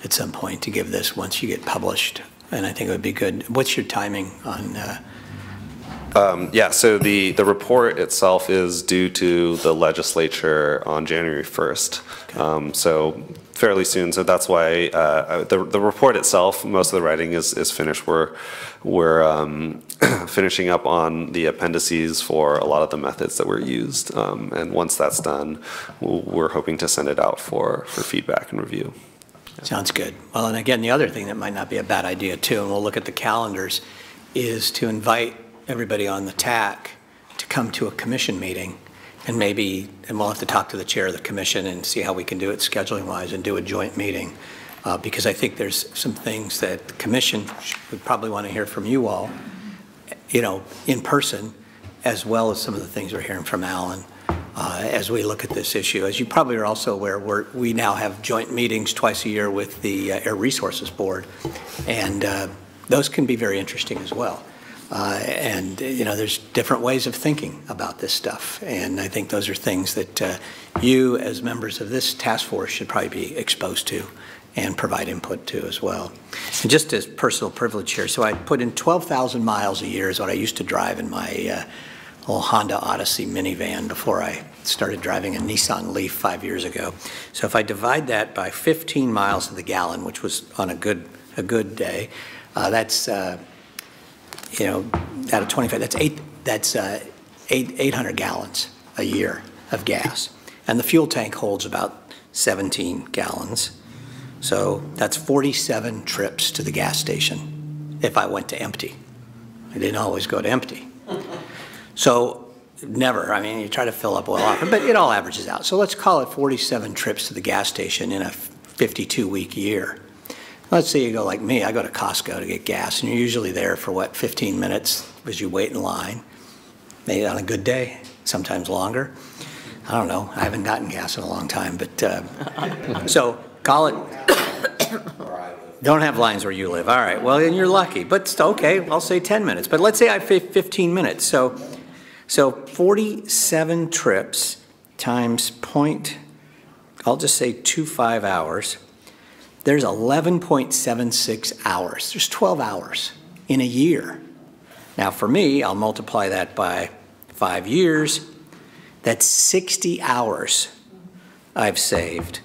at some point to give this once you get published, and I think it would be good. What's your timing on? Yeah, so the report itself is due to the legislature on January 1st, okay. So fairly soon. So that's why the report itself, most of the writing is finished. We're finishing up on the appendices for a lot of the methods that were used, and once that's done, we're hoping to send it out for feedback and review. Sounds good. Well, and again, the other thing that might not be a bad idea too, and we'll look at the calendars, is to invite everybody on the TAC to come to a commission meeting, and we'll have to talk to the chair of the commission and see how we can do it scheduling wise and do a joint meeting, because I think there's some things that the commission would probably want to hear from you all, in person, as well as some of the things we're hearing from Alan as we look at this issue. As you probably are also aware, we now have joint meetings twice a year with the Air Resources Board, and those can be very interesting as well. And there's different ways of thinking about this stuff, and I think those are things that you as members of this task force should probably be exposed to and provide input to as well. And just as personal privilege here, so I put in 12,000 miles a year is what I used to drive in my little Honda Odyssey minivan before I started driving a Nissan Leaf 5 years ago. So if I divide that by 15 miles to the gallon, which was on a good day, that's out of 25, that's 800 gallons a year of gas. And the fuel tank holds about 17 gallons. So that's 47 trips to the gas station if I went to empty. I didn't always go to empty. So never, you try to fill up oil often, but it all averages out. So let's call it 47 trips to the gas station in a 52-week year. Let's say you go like me, I go to Costco to get gas, and you're usually there for 15 minutes as you wait in line. Maybe on a good day, sometimes longer. I don't know, I haven't gotten gas in a long time, but so call it, don't have lines where you live. All right, well, then you're lucky, but okay, I'll say 10 minutes. But let's say I have 15 minutes. So 47 trips times I'll just say 25 hours. There's 11.76 hours. There's 12 hours in a year. Now for me, I'll multiply that by 5 years. That's 60 hours I've saved.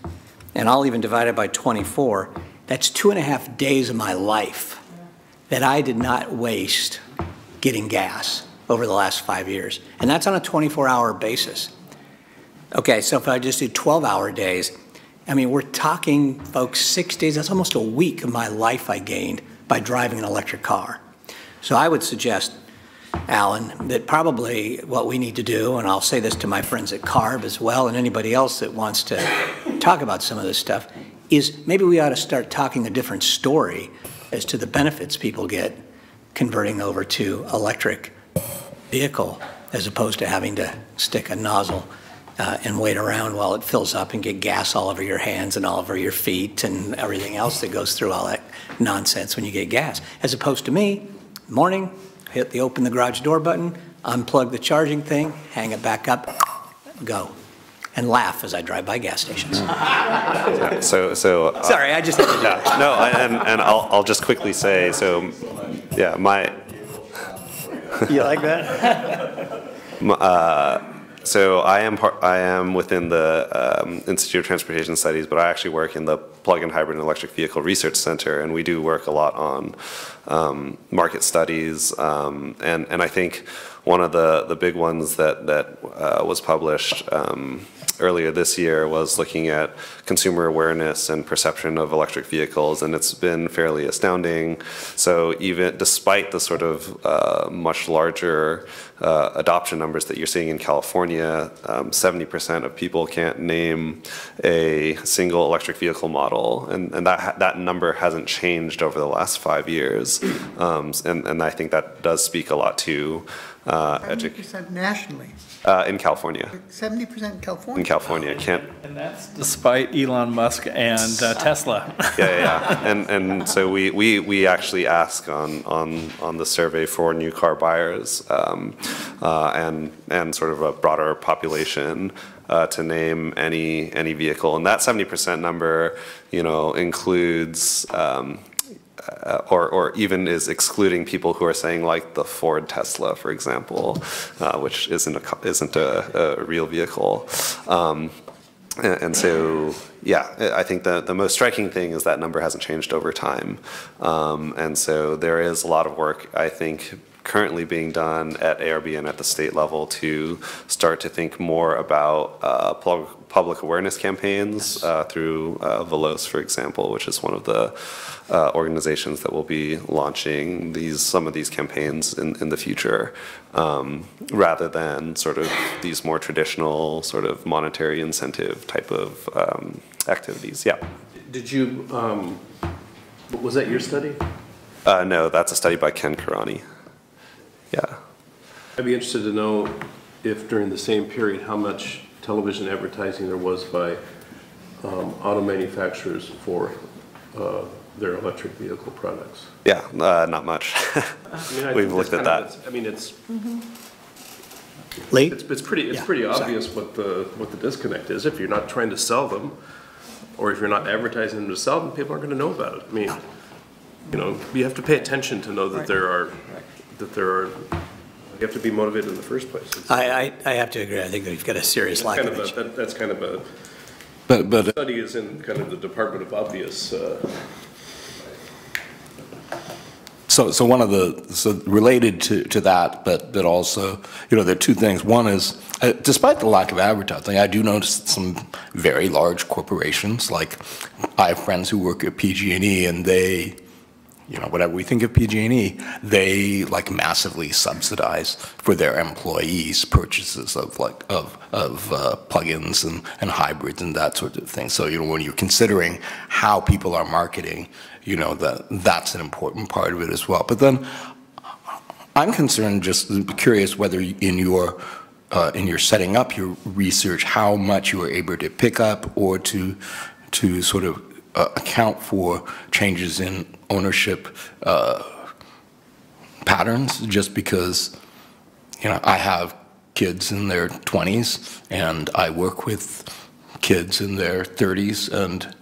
And I'll even divide it by 24. That's 2.5 days of my life that I did not waste getting gas over the last 5 years. And that's on a 24-hour basis. Okay, so if I just do 12-hour days, we're talking, folks, 6 days, that's almost a week of my life I gained by driving an electric car. So I would suggest, Alan, that probably what we need to do, and I'll say this to my friends at CARB as well, and anybody else that wants to talk about some of this stuff, is maybe we ought to start talking a different story as to the benefits people get converting over to electric vehicle as opposed to having to stick a nozzle and wait around while it fills up and get gas all over your hands and all over your feet and everything else that goes through all that nonsense when you get gas. As opposed to me, morning, open the garage door button, unplug the charging thing, hang it back up, go. And laugh as I drive by gas stations. Sorry, I just had to do it. No, and I'll just quickly say, You like that? So I am within the Institute of Transportation Studies, but I actually work in the Plug-in Hybrid and Electric Vehicle Research Center, and we do work a lot on market studies. And I think one of the big ones that was published earlier this year was looking at consumer awareness and perception of electric vehicles, and it's been fairly astounding. So even despite the sort of much larger adoption numbers that you're seeing in California, 70% of people can't name a single electric vehicle model, and that number hasn't changed over the last 5 years. And I think that does speak a lot to 70% nationally. In California. 70% in California. In California, can't. And that's despite Elon Musk and Tesla. Yeah. And so we actually ask on the survey for new car buyers and sort of a broader population to name any vehicle, and that 70% number, includes. Or even is excluding people who are saying like the Ford Tesla, for example, which isn't a real vehicle. And so, yeah, I think the most striking thing is that number hasn't changed over time. And so there is a lot of work, I think, currently being done at ARB and at the state level to start to think more about public awareness campaigns through Velos, for example, which is one of the organizations that will be launching some of these campaigns in the future, rather than sort of these more traditional sort of monetary incentive type of activities. Yeah. Did you, was that your study? No, that's a study by Ken Karani. Yeah. I'd be interested to know if during the same period, how much television advertising there was by auto manufacturers for their electric vehicle products. Yeah, not much. We've looked at that. It's Lee? It's pretty obvious what the disconnect is. If you're not trying to sell them, or if you're not advertising them to sell them, people aren't going to know about it. I mean, you have to pay attention to know that there are. You have to be motivated in the first place. I have to agree. I think we've got a serious lack of it. That's kind of a. But the study is in kind of the Department of Obvious. So one of related to that, but also, there are two things. One is, despite the lack of advertising, I do notice some very large corporations, like I have friends who work at PG&E, and they, whatever we think of PG&E, they like massively subsidize for their employees purchases of plugins and hybrids and that sort of thing. So when you're considering how people are marketing, that's an important part of it as well. But then I'm concerned, just curious whether in your setting up your research, how much you were able to pick up or to sort of account for changes in ownership patterns, just because I have kids in their 20s and I work with kids in their 30s, and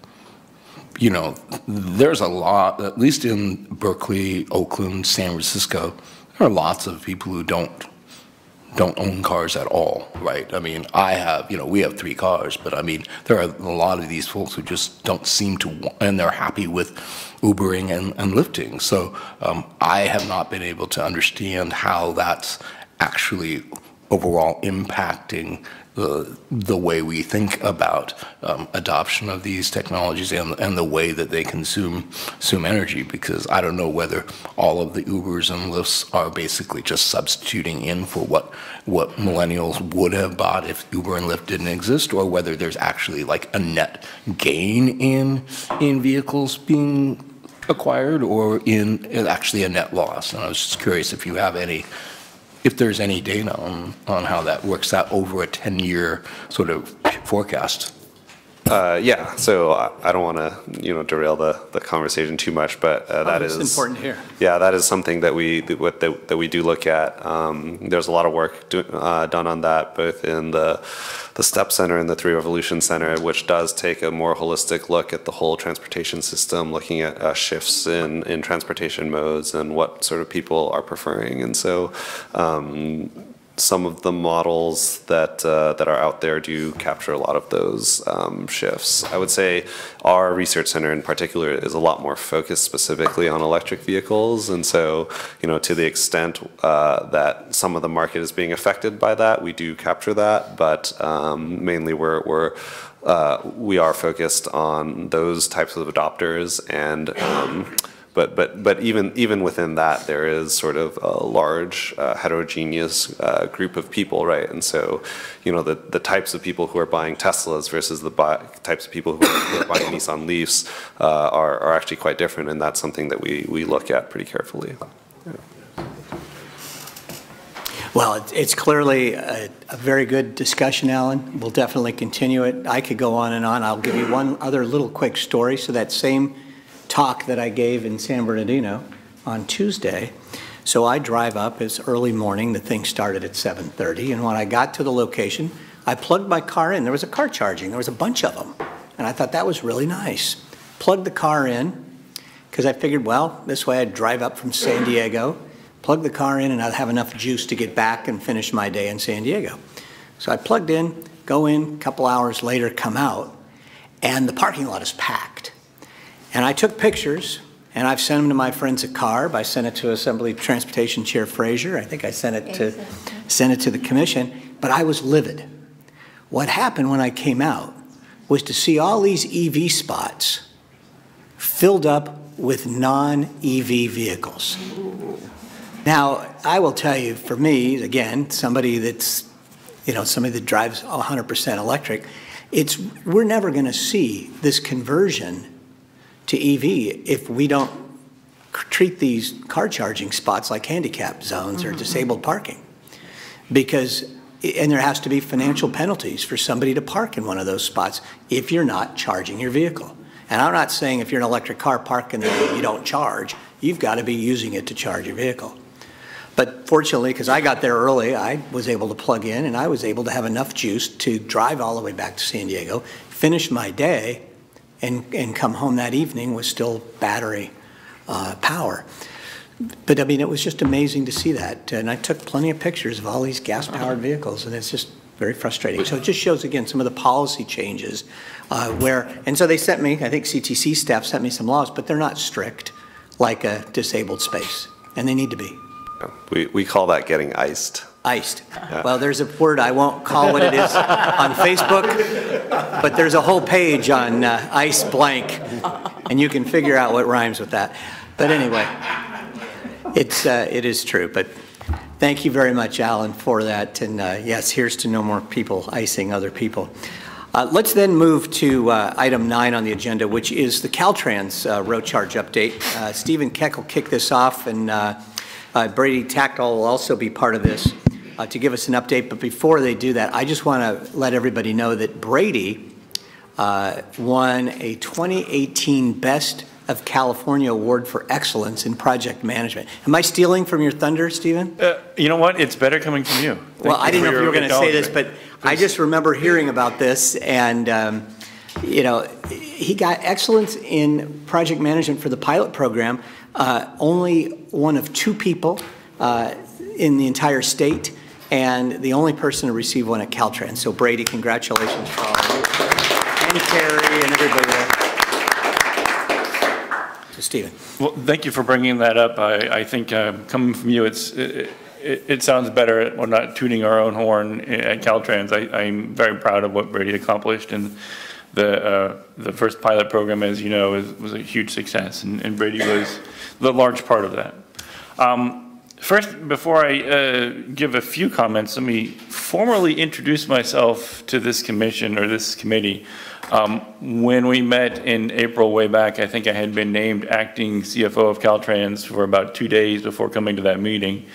there's a lot, at least in Berkeley, Oakland, San Francisco, there are lots of people who don't own cars at all, right? I mean, we have 3 cars, but I mean, there are a lot of these folks who just don't seem to, and they're happy with Ubering and Lyfting. So I have not been able to understand how that's actually overall impacting the way we think about adoption of these technologies and the way that they consume energy, because I don't know whether all of the Ubers and Lyfts are basically just substituting in for what millennials would have bought if Uber and Lyft didn't exist, or whether there's actually like a net gain in vehicles being acquired, or in actually a net loss. And I was just curious if you have if there's any data on how that works out over a 10-year sort of forecast. Yeah, so I don't want to derail the conversation too much, but that is important here. Yeah, that is something that we do look at. There's a lot of work done on that, both in the STEP Center and the Three Revolution Center, which does take a more holistic look at the whole transportation system, looking at shifts in transportation modes and what sort of people are preferring. And so some of the models that that are out there do capture a lot of those shifts. I would say our research center in particular is a lot more focused specifically on electric vehicles, and so to the extent that some of the market is being affected by that, we do capture that, but mainly we are focused on those types of adopters, and but even within that, there is sort of a large heterogeneous group of people, right? And so, the types of people who are buying Teslas versus the types of people who are buying Nissan Leafs are actually quite different, and that's something that we look at pretty carefully. Well, it's clearly a very good discussion, Alan. We'll definitely continue it. I could go on and on. I'll give you one other little quick story. So that same talk that I gave in San Bernardino on Tuesday. So I drive up, it's early morning, the thing started at 7:30, and when I got to the location, I plugged my car in. There was a car charging, there was a bunch of them, and I thought that was really nice. Plugged the car in, because I figured, well, this way I'd drive up from San Diego, plug the car in, and I'd have enough juice to get back and finish my day in San Diego. So I plugged in, go in, a couple hours later, come out, and the parking lot is packed. And I took pictures, and I've sent them to my friends at CARB. I sent it to Assembly Transportation Chair Frazier. I think I sent it to the commission, but I was livid. What happened when I came out was to see all these EV spots filled up with non-EV vehicles. Now, I will tell you, for me, again, somebody that drives 100% electric, we're never going to see this conversion to EV if we don't treat these car charging spots like handicap zones or disabled parking. And there has to be financial penalties for somebody to park in one of those spots if you're not charging your vehicle. And I'm not saying if you're an electric car parking there you don't charge. You've got to be using it to charge your vehicle. But fortunately, because I got there early, I was able to plug in and I was able to have enough juice to drive all the way back to San Diego, finish my day, and come home that evening with still battery power. But I mean, it was just amazing to see that. And I took plenty of pictures of all these gas-powered vehicles, and it's just very frustrating. So it just shows, again, some of the policy changes and so they sent me, I think CTC staff sent me some laws, but they're not strict like a disabled space, and they need to be. We call that getting iced. Iced. Yeah. Well, there's a word, I won't call what it is on Facebook, but there's a whole page on ice blank, and you can figure out what rhymes with that. But anyway, it is true. But thank you very much, Alan, for that. And yes, here's to no more people icing other people. Let's then move to item 9 on the agenda, which is the Caltrans road charge update. Stephen Keck will kick this off, and Brady TAC will also be part of this to give us an update. But before they do that, I just want to let everybody know that Brady won a 2018 Best of California Award for Excellence in Project Management. Am I stealing from your thunder, Stephen? You know what? It's better coming from you. Well, I didn't know if you were going to say this, but I just remember hearing about this, and he got excellence in project management for the pilot program. Only one of 2 people in the entire state, and the only person to receive one at Caltrans. So Brady, congratulations for all of you. And Terry and everybody there. So Stephen. Well, thank you for bringing that up. I think coming from you, it sounds better. We're not tooting our own horn at Caltrans. I'm very proud of what Brady accomplished, and the first pilot program, as you know, was a huge success, and Brady was the large part of that. First, before I give a few comments, let me formally introduce myself to this commission or this committee. When we met in April way back, I think I had been named acting CFO of Caltrans for about 2 days before coming to that meeting.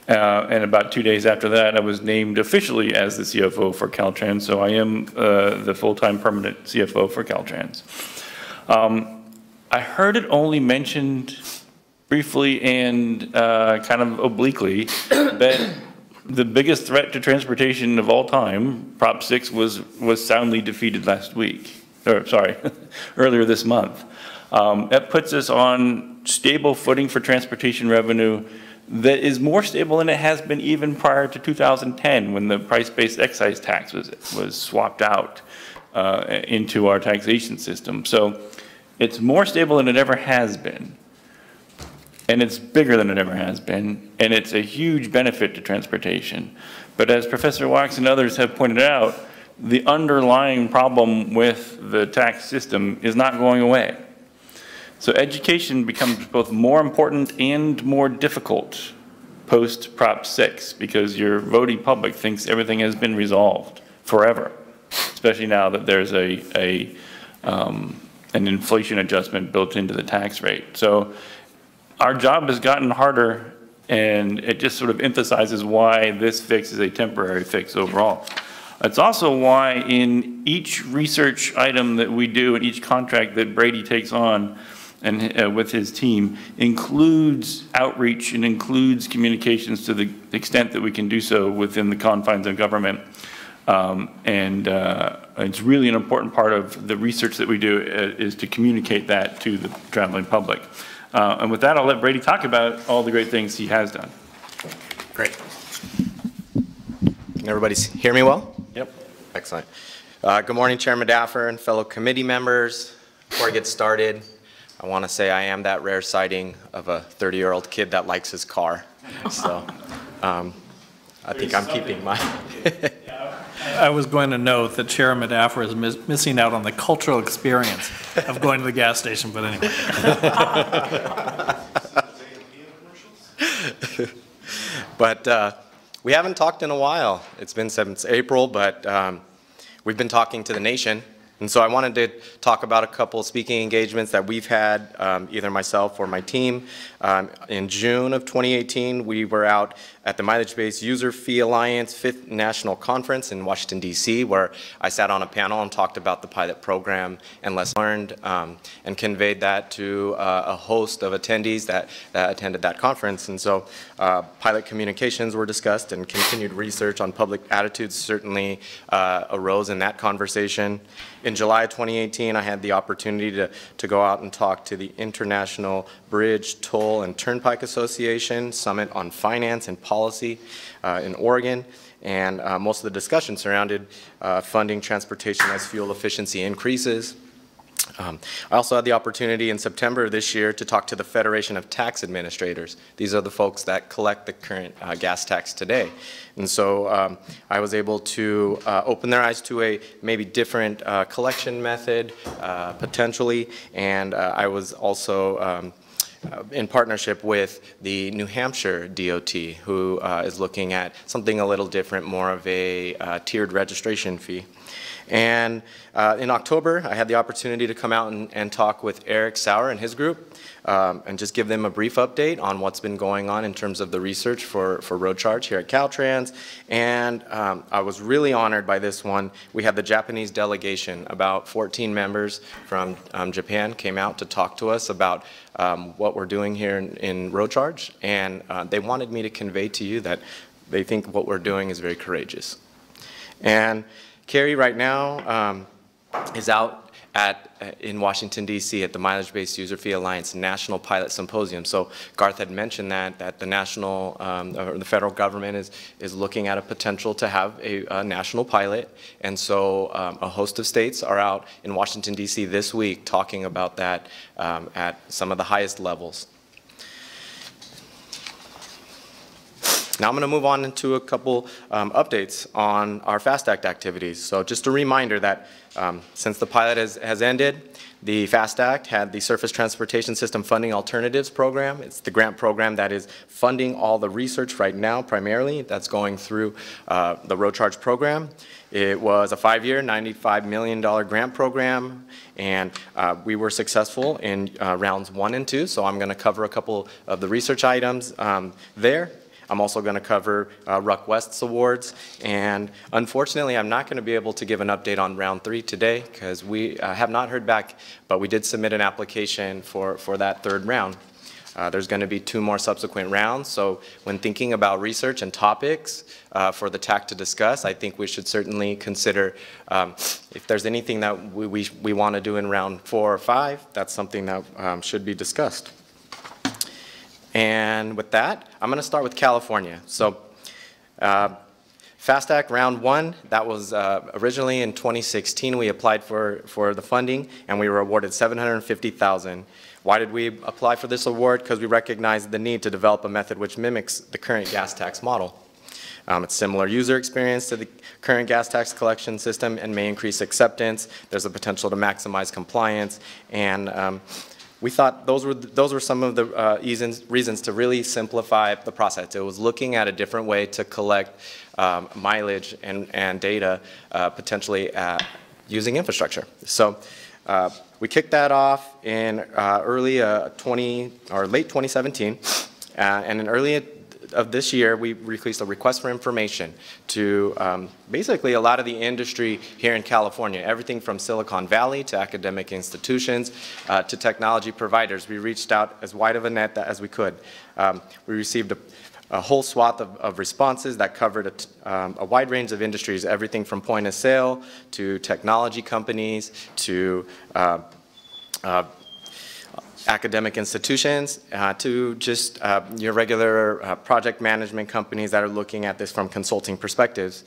And about 2 days after that, I was named officially as the CFO for Caltrans, so I am the full-time permanent CFO for Caltrans. I heard it only mentioned briefly and kind of obliquely that the biggest threat to transportation of all time, Prop 6, was soundly defeated last week, or sorry, earlier this month. That puts us on stable footing for transportation revenue. that is more stable than it has been even prior to 2010, when the price-based excise tax was swapped out into our taxation system. So it's more stable than it ever has been, and it's bigger than it ever has been, and it's a huge benefit to transportation. But as Professor Wax and others have pointed out, the underlying problem with the tax system is not going away. So education becomes both more important and more difficult post Prop 6, because your voting public thinks everything has been resolved forever, especially now that there's an inflation adjustment built into the tax rate. So our job has gotten harder, and it just sort of emphasizes why this fix is a temporary fix overall. It's also why in each research item that we do and each contract that Brady takes on and with his team includes outreach and includes communications to the extent that we can do so within the confines of government. It's really an important part of the research that we do is to communicate that to the traveling public. And with that, I'll let Brady talk about all the great things he has done. Great. Can everybody hear me well? Yep. Excellent. Good morning, Chairman Daffer and fellow committee members. Before I get started, I want to say I am that rare sighting of a 30-year-old kid that likes his car. So I think I'm keeping mine. I was going to note that Chairman Daffer is missing out on the cultural experience of going to the gas station, but anyway. But we haven't talked in a while. It's been since April, but we've been talking to the nation. And so I wanted to talk about a couple of speaking engagements that we've had, either myself or my team. In June of 2018, we were out at the Mileage-Based User Fee Alliance 5th National Conference in Washington, D.C., where I sat on a panel and talked about the pilot program and lessons learned, and conveyed that to a host of attendees that attended that conference. And so pilot communications were discussed, and continued research on public attitudes certainly arose in that conversation. In July 2018, I had the opportunity to go out and talk to the International Bridge, Toll, and Turnpike Association Summit on Finance and Policy in Oregon, and most of the discussion surrounded funding transportation as fuel efficiency increases. I also had the opportunity in September of this year to talk to the Federation of Tax Administrators. These are the folks that collect the current gas tax today. And so I was able to open their eyes to a maybe different collection method, potentially, and I was also in partnership with the New Hampshire DOT, who is looking at something a little different, more of a tiered registration fee. And in October, I had the opportunity to come out and talk with Eric Sauer and his group, and just give them a brief update on what's been going on in terms of the research for road charge here at Caltrans. And I was really honored by this one. We had the Japanese delegation, about 14 members from Japan, came out to talk to us about what we're doing here in road charge. And they wanted me to convey to you that they think what we're doing is very courageous. And Carrie right now is out in Washington, D.C. at the Mileage-Based User Fee Alliance National Pilot Symposium. So Garth had mentioned that the national, or the federal government is looking at a potential to have a national pilot. And so a host of states are out in Washington, D.C. this week talking about that at some of the highest levels. Now I'm going to move on into a couple updates on our FAST Act activities. So just a reminder that since the pilot has ended, the FAST Act had the Surface Transportation System Funding Alternatives Program. It's the grant program that is funding all the research right now, primarily, that's going through the road charge program. It was a 5-year, $95 million grant program, and we were successful in rounds 1 and 2, so I'm going to cover a couple of the research items there. I'm also going to cover Ruck West's awards, and unfortunately I'm not going to be able to give an update on round 3 today because we have not heard back, but we did submit an application for that 3rd round. There's going to be 2 more subsequent rounds, so when thinking about research and topics for the TAC to discuss, I think we should certainly consider if there's anything that we want to do in round 4 or 5, that's something that should be discussed. And with that, I'm going to start with California. So FAST Act Round 1, that was originally in 2016. We applied for the funding, and we were awarded $750,000. Why did we apply for this award? Because we recognized the need to develop a method which mimics the current gas tax model. It's similar user experience to the current gas tax collection system and may increase acceptance. There's a potential to maximize compliance, and we thought those were some of the reasons to really simplify the process. It was looking at a different way to collect mileage and data potentially using infrastructure. So we kicked that off in late 2017, and in early of this year, we released a request for information to basically a lot of the industry here in California, everything from Silicon Valley to academic institutions to technology providers. We reached out as wide of a net as we could. We received a whole swath of responses that covered a wide range of industries, everything from point of sale to technology companies to academic institutions to just your regular project management companies that are looking at this from consulting perspectives.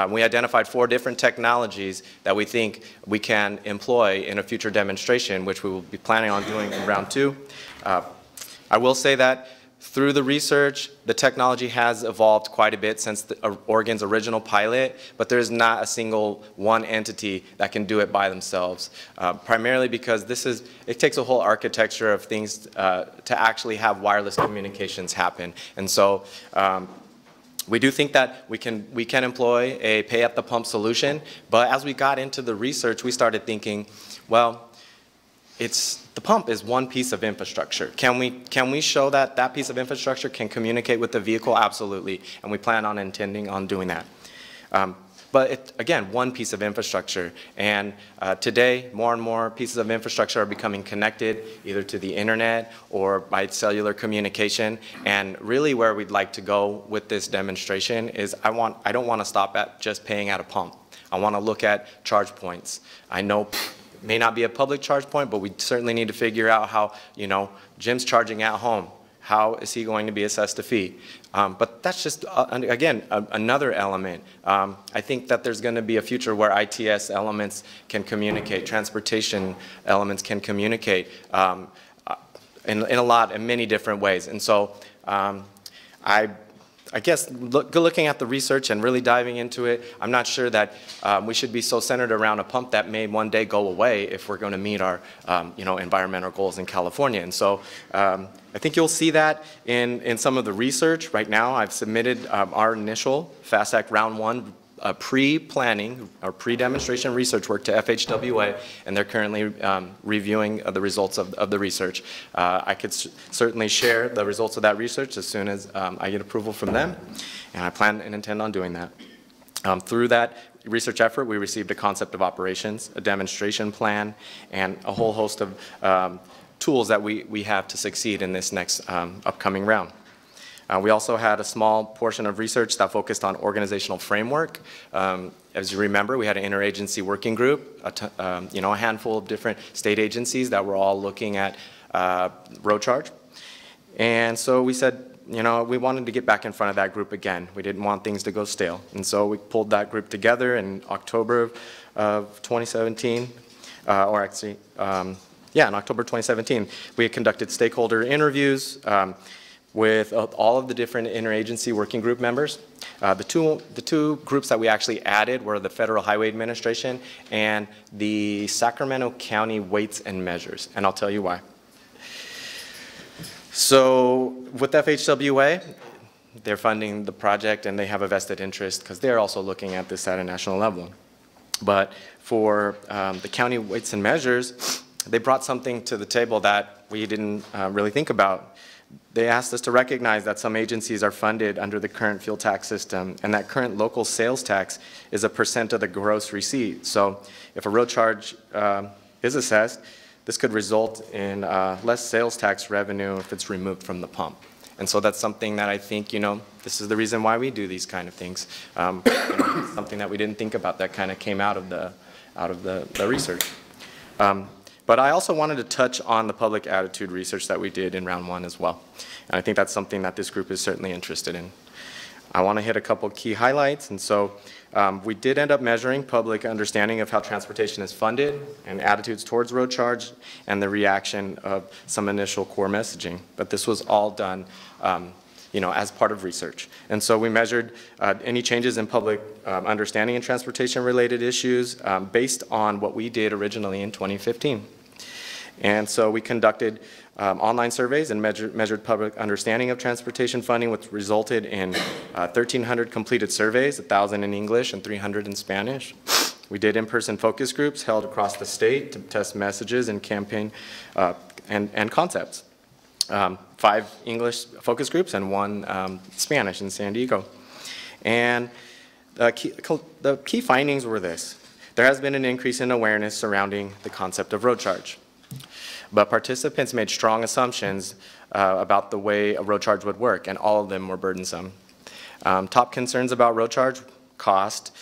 We identified 4 different technologies that we think we can employ in a future demonstration, which we will be planning on doing in round 2. I will say that through the research, the technology has evolved quite a bit since Oregon's original pilot, but there's not a single one entity that can do it by themselves, primarily because it takes a whole architecture of things to actually have wireless communications happen. And so we do think that we can employ a pay-at-the-pump solution, but as we got into the research, we started thinking, well, the pump is one piece of infrastructure. Can we show that that piece of infrastructure can communicate with the vehicle? Absolutely, and we plan on intending on doing that. But again, one piece of infrastructure, and today more and more pieces of infrastructure are becoming connected either to the internet or by cellular communication. And really where we'd like to go with this demonstration is I don't want to stop at just paying at a pump. I want to look at charge points. I know it may not be a public charge point, but we certainly need to figure out how, Jim's charging at home. How is he going to be assessed a fee? But that's just, again, another element. I think that there's going to be a future where ITS elements can communicate, transportation elements can communicate in many different ways. And so I guess looking at the research and really diving into it, I'm not sure that we should be so centered around a pump that may one day go away if we're going to meet our environmental goals in California. And so I think you'll see that in some of the research. Right now I've submitted our initial FAST Act Round 1 pre-planning or pre-demonstration research work to FHWA, and they're currently reviewing the results of the research. I could certainly share the results of that research as soon as I get approval from them, and I plan and intend on doing that. Through that research effort, we received a concept of operations, a demonstration plan, and a whole host of tools that we have to succeed in this next upcoming round. We also had a small portion of research that focused on organizational framework. As you remember, we had an interagency working group, a handful of different state agencies that were all looking at road charge. And so we said, we wanted to get back in front of that group again. We didn't want things to go stale. And so we pulled that group together in October of 2017, in October 2017. We had conducted stakeholder interviews with all of the different interagency working group members. The two groups that we actually added were the Federal Highway Administration and the Sacramento County Weights and Measures, and I'll tell you why. So with FHWA, they're funding the project and they have a vested interest because they're also looking at this at a national level. But for the County Weights and Measures, they brought something to the table that we didn't really think about. They asked us to recognize that some agencies are funded under the current fuel tax system and that current local sales tax is a % of the gross receipt. So if a road charge is assessed, this could result in less sales tax revenue if it's removed from the pump. And so that's something that I think, this is the reason why we do these kind of things. Something that we didn't think about that kind of came out of the research. But I also wanted to touch on the public attitude research that we did in round one as well. And I think that's something that this group is certainly interested in. I want to hit a couple key highlights. And so we did end up measuring public understanding of how transportation is funded and attitudes towards road charge and the reaction of some initial core messaging. But this was all done as part of research. And so we measured any changes in public understanding and transportation-related issues based on what we did originally in 2015. And so we conducted online surveys and measured public understanding of transportation funding, which resulted in 1,300 completed surveys, 1,000 in English and 300 in Spanish. We did in-person focus groups held across the state to test messages and campaign and concepts. 5 English focus groups and 1 Spanish in San Diego. And the key findings were this. There has been an increase in awareness surrounding the concept of road charge. But participants made strong assumptions about the way a road charge would work, and all of them were burdensome. Top concerns about road charge: cost,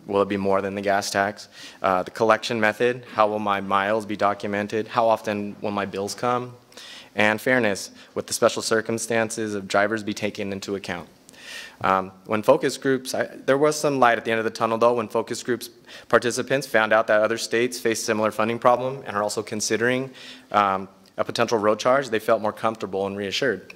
will it be more than the gas tax? The collection method, how will my miles be documented? How often will my bills come? And fairness, with the special circumstances of drivers be taken into account. When focus groups, there was some light at the end of the tunnel though, when focus groups participants found out that other states face similar funding problem and are also considering a potential road charge, they felt more comfortable and reassured.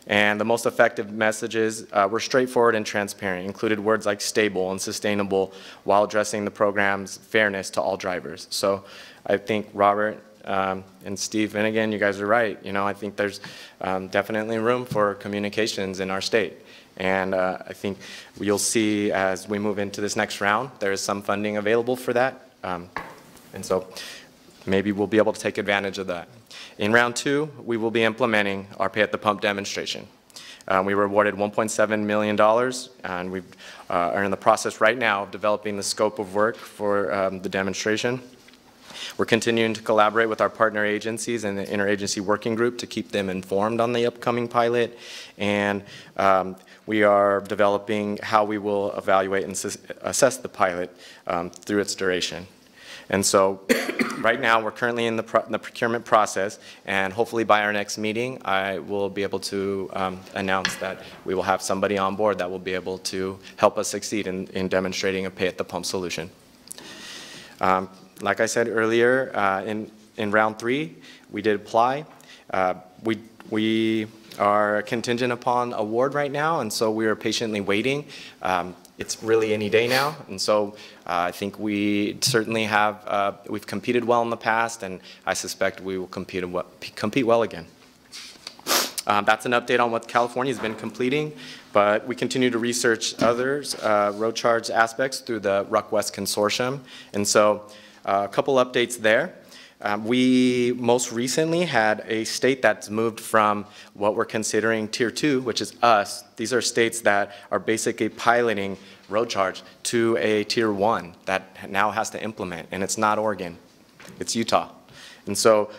And the most effective messages were straightforward and transparent, included words like stable and sustainable while addressing the program's fairness to all drivers. So I think Robert and Steve, and again, you guys are right. I think there's definitely room for communications in our state. And I think you'll see as we move into this next round, there is some funding available for that. And so maybe we'll be able to take advantage of that. In round 2, we will be implementing our pay at the pump demonstration. We were awarded $1.7 million, and we are in the process right now of developing the scope of work for the demonstration. We're continuing to collaborate with our partner agencies and the interagency working group to keep them informed on the upcoming pilot. And we are developing how we will evaluate and assess the pilot through its duration. And so right now we're currently in the procurement process, and hopefully by our next meeting I will be able to announce that we will have somebody on board that will be able to help us succeed in demonstrating a pay at the pump solution. Like I said earlier, in round 3, we did apply. We are contingent upon award right now, and so we are patiently waiting. It's really any day now, and so I think we certainly have, we've competed well in the past, and I suspect we will compete well again. That's an update on what California has been completing, but we continue to research others, road charge aspects through the RUC West Consortium, and so a couple updates there. We most recently had a state that's moved from what we're considering Tier 2, which is us. These are states that are basically piloting road charge, to a Tier 1 that now has to implement, and it's not Oregon, it's Utah. And so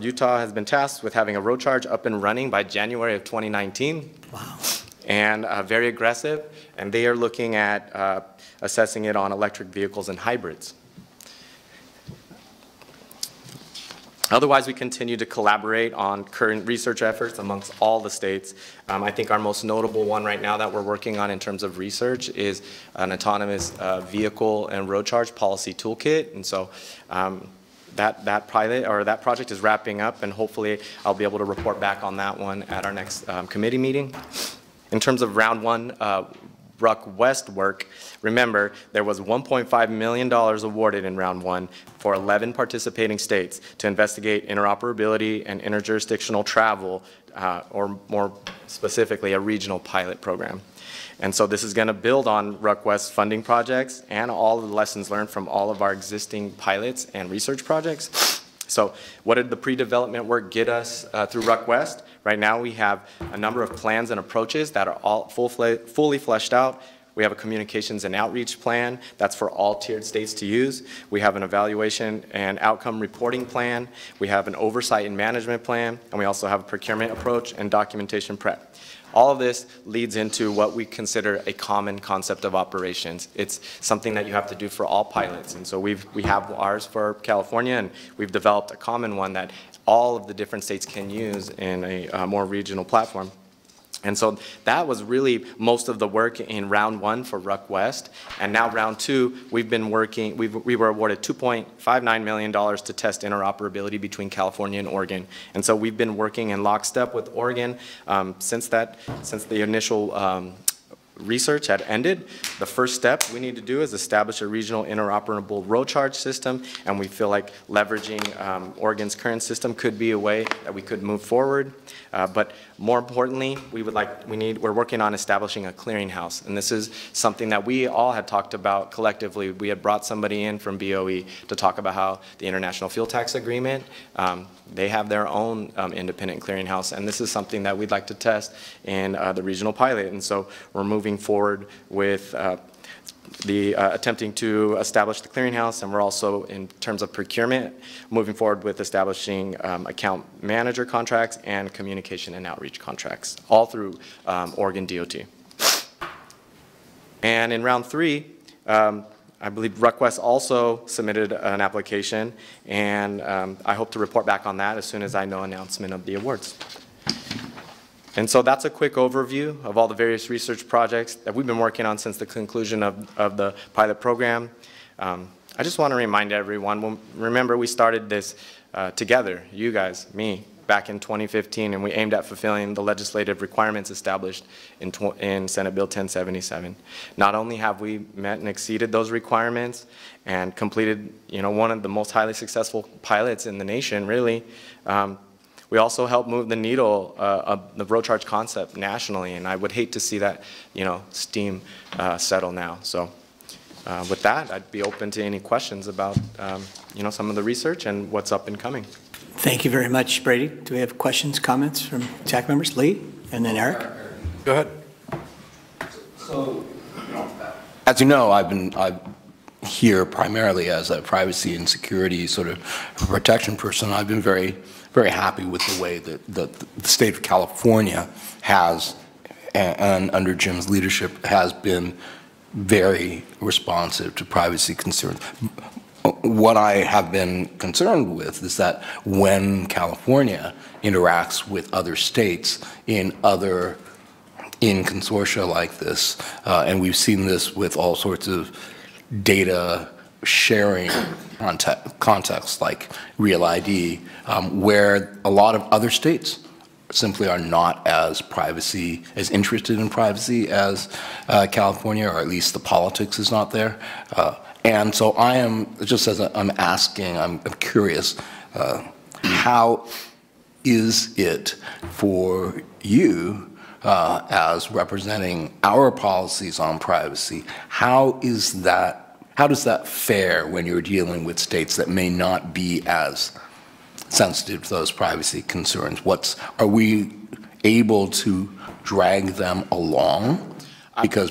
Utah has been tasked with having a road charge up and running by January of 2019. Wow. And very aggressive, and they are looking at assessing it on electric vehicles and hybrids. Otherwise, we continue to collaborate on current research efforts amongst all the states. I think our most notable one right now that we're working on in terms of research is an autonomous vehicle and road charge policy toolkit. And so that pilot or that project is wrapping up, and hopefully I'll be able to report back on that one at our next committee meeting. In terms of round 1, RUC West work, remember there was $1.5 million awarded in round 1 for 11 participating states to investigate interoperability and interjurisdictional travel, or more specifically a regional pilot program. And so this is going to build on RUC West funding projects and all of the lessons learned from all of our existing pilots and research projects. So what did the pre-development work get us through RUC West? Right now we have a number of plans and approaches that are all fully fleshed out. We have a communications and outreach plan that's for all tiered states to use. We have an evaluation and outcome reporting plan. We have an oversight and management plan, and we also have a procurement approach and documentation prep. all of this leads into what we consider a common concept of operations. It's something that you have to do for all pilots. And so we have ours for California, and we've developed a common one that all of the different states can use in a more regional platform. And so that was really most of the work in round 1 for RUC West. And now round 2, we've been working, we were awarded $2.59 million to test interoperability between California and Oregon. And so we've been working in lockstep with Oregon since the initial research had ended. The first step we need to do is establish a regional interoperable road charge system, and we feel like leveraging Oregon's current system could be a way that we could move forward. But more importantly, we're working on establishing a clearinghouse, and this is something that we all had talked about collectively. We had brought somebody in from BOE to talk about how the International Fuel Tax Agreement, they have their own independent clearinghouse, and this is something that we'd like to test in the regional pilot. And so we're moving forward with attempting to establish the clearinghouse, and we're also, in terms of procurement, moving forward with establishing account manager contracts and communication and outreach contracts, all through Oregon DOT. And in round 3, I believe RUC West also submitted an application, and I hope to report back on that as soon as I know announcement of the awards. And so that's a quick overview of all the various research projects that we've been working on since the conclusion of the pilot program. I just want to remind everyone, remember we started this together, you guys, me, back in 2015, and we aimed at fulfilling the legislative requirements established in Senate Bill 1077. Not only have we met and exceeded those requirements and completed, one of the most highly successful pilots in the nation, really, we also helped move the needle of the road charge concept nationally, and I would hate to see that, steam settle now. So with that, I'd be open to any questions about, some of the research and what's up and coming. Thank you very much, Brady. Do we have questions, comments from TAC members? Lee, and then Eric. Go ahead. So, as you know, I'm here primarily as a privacy and security sort of protection person. I've been very happy with the way that the state of California has, and under Jim's leadership, has been very responsive to privacy concerns. What I have been concerned with is that when California interacts with other states in consortia like this, and we've seen this with all sorts of data sharing contexts like Real ID, where a lot of other states simply are not as interested in privacy as California, or at least the politics is not there. And so I am, just as I'm asking, I'm curious, how is it for you as representing our policies on privacy, how does that fare when you're dealing with states that may not be as sensitive to those privacy concerns? Are we able to drag them along? Because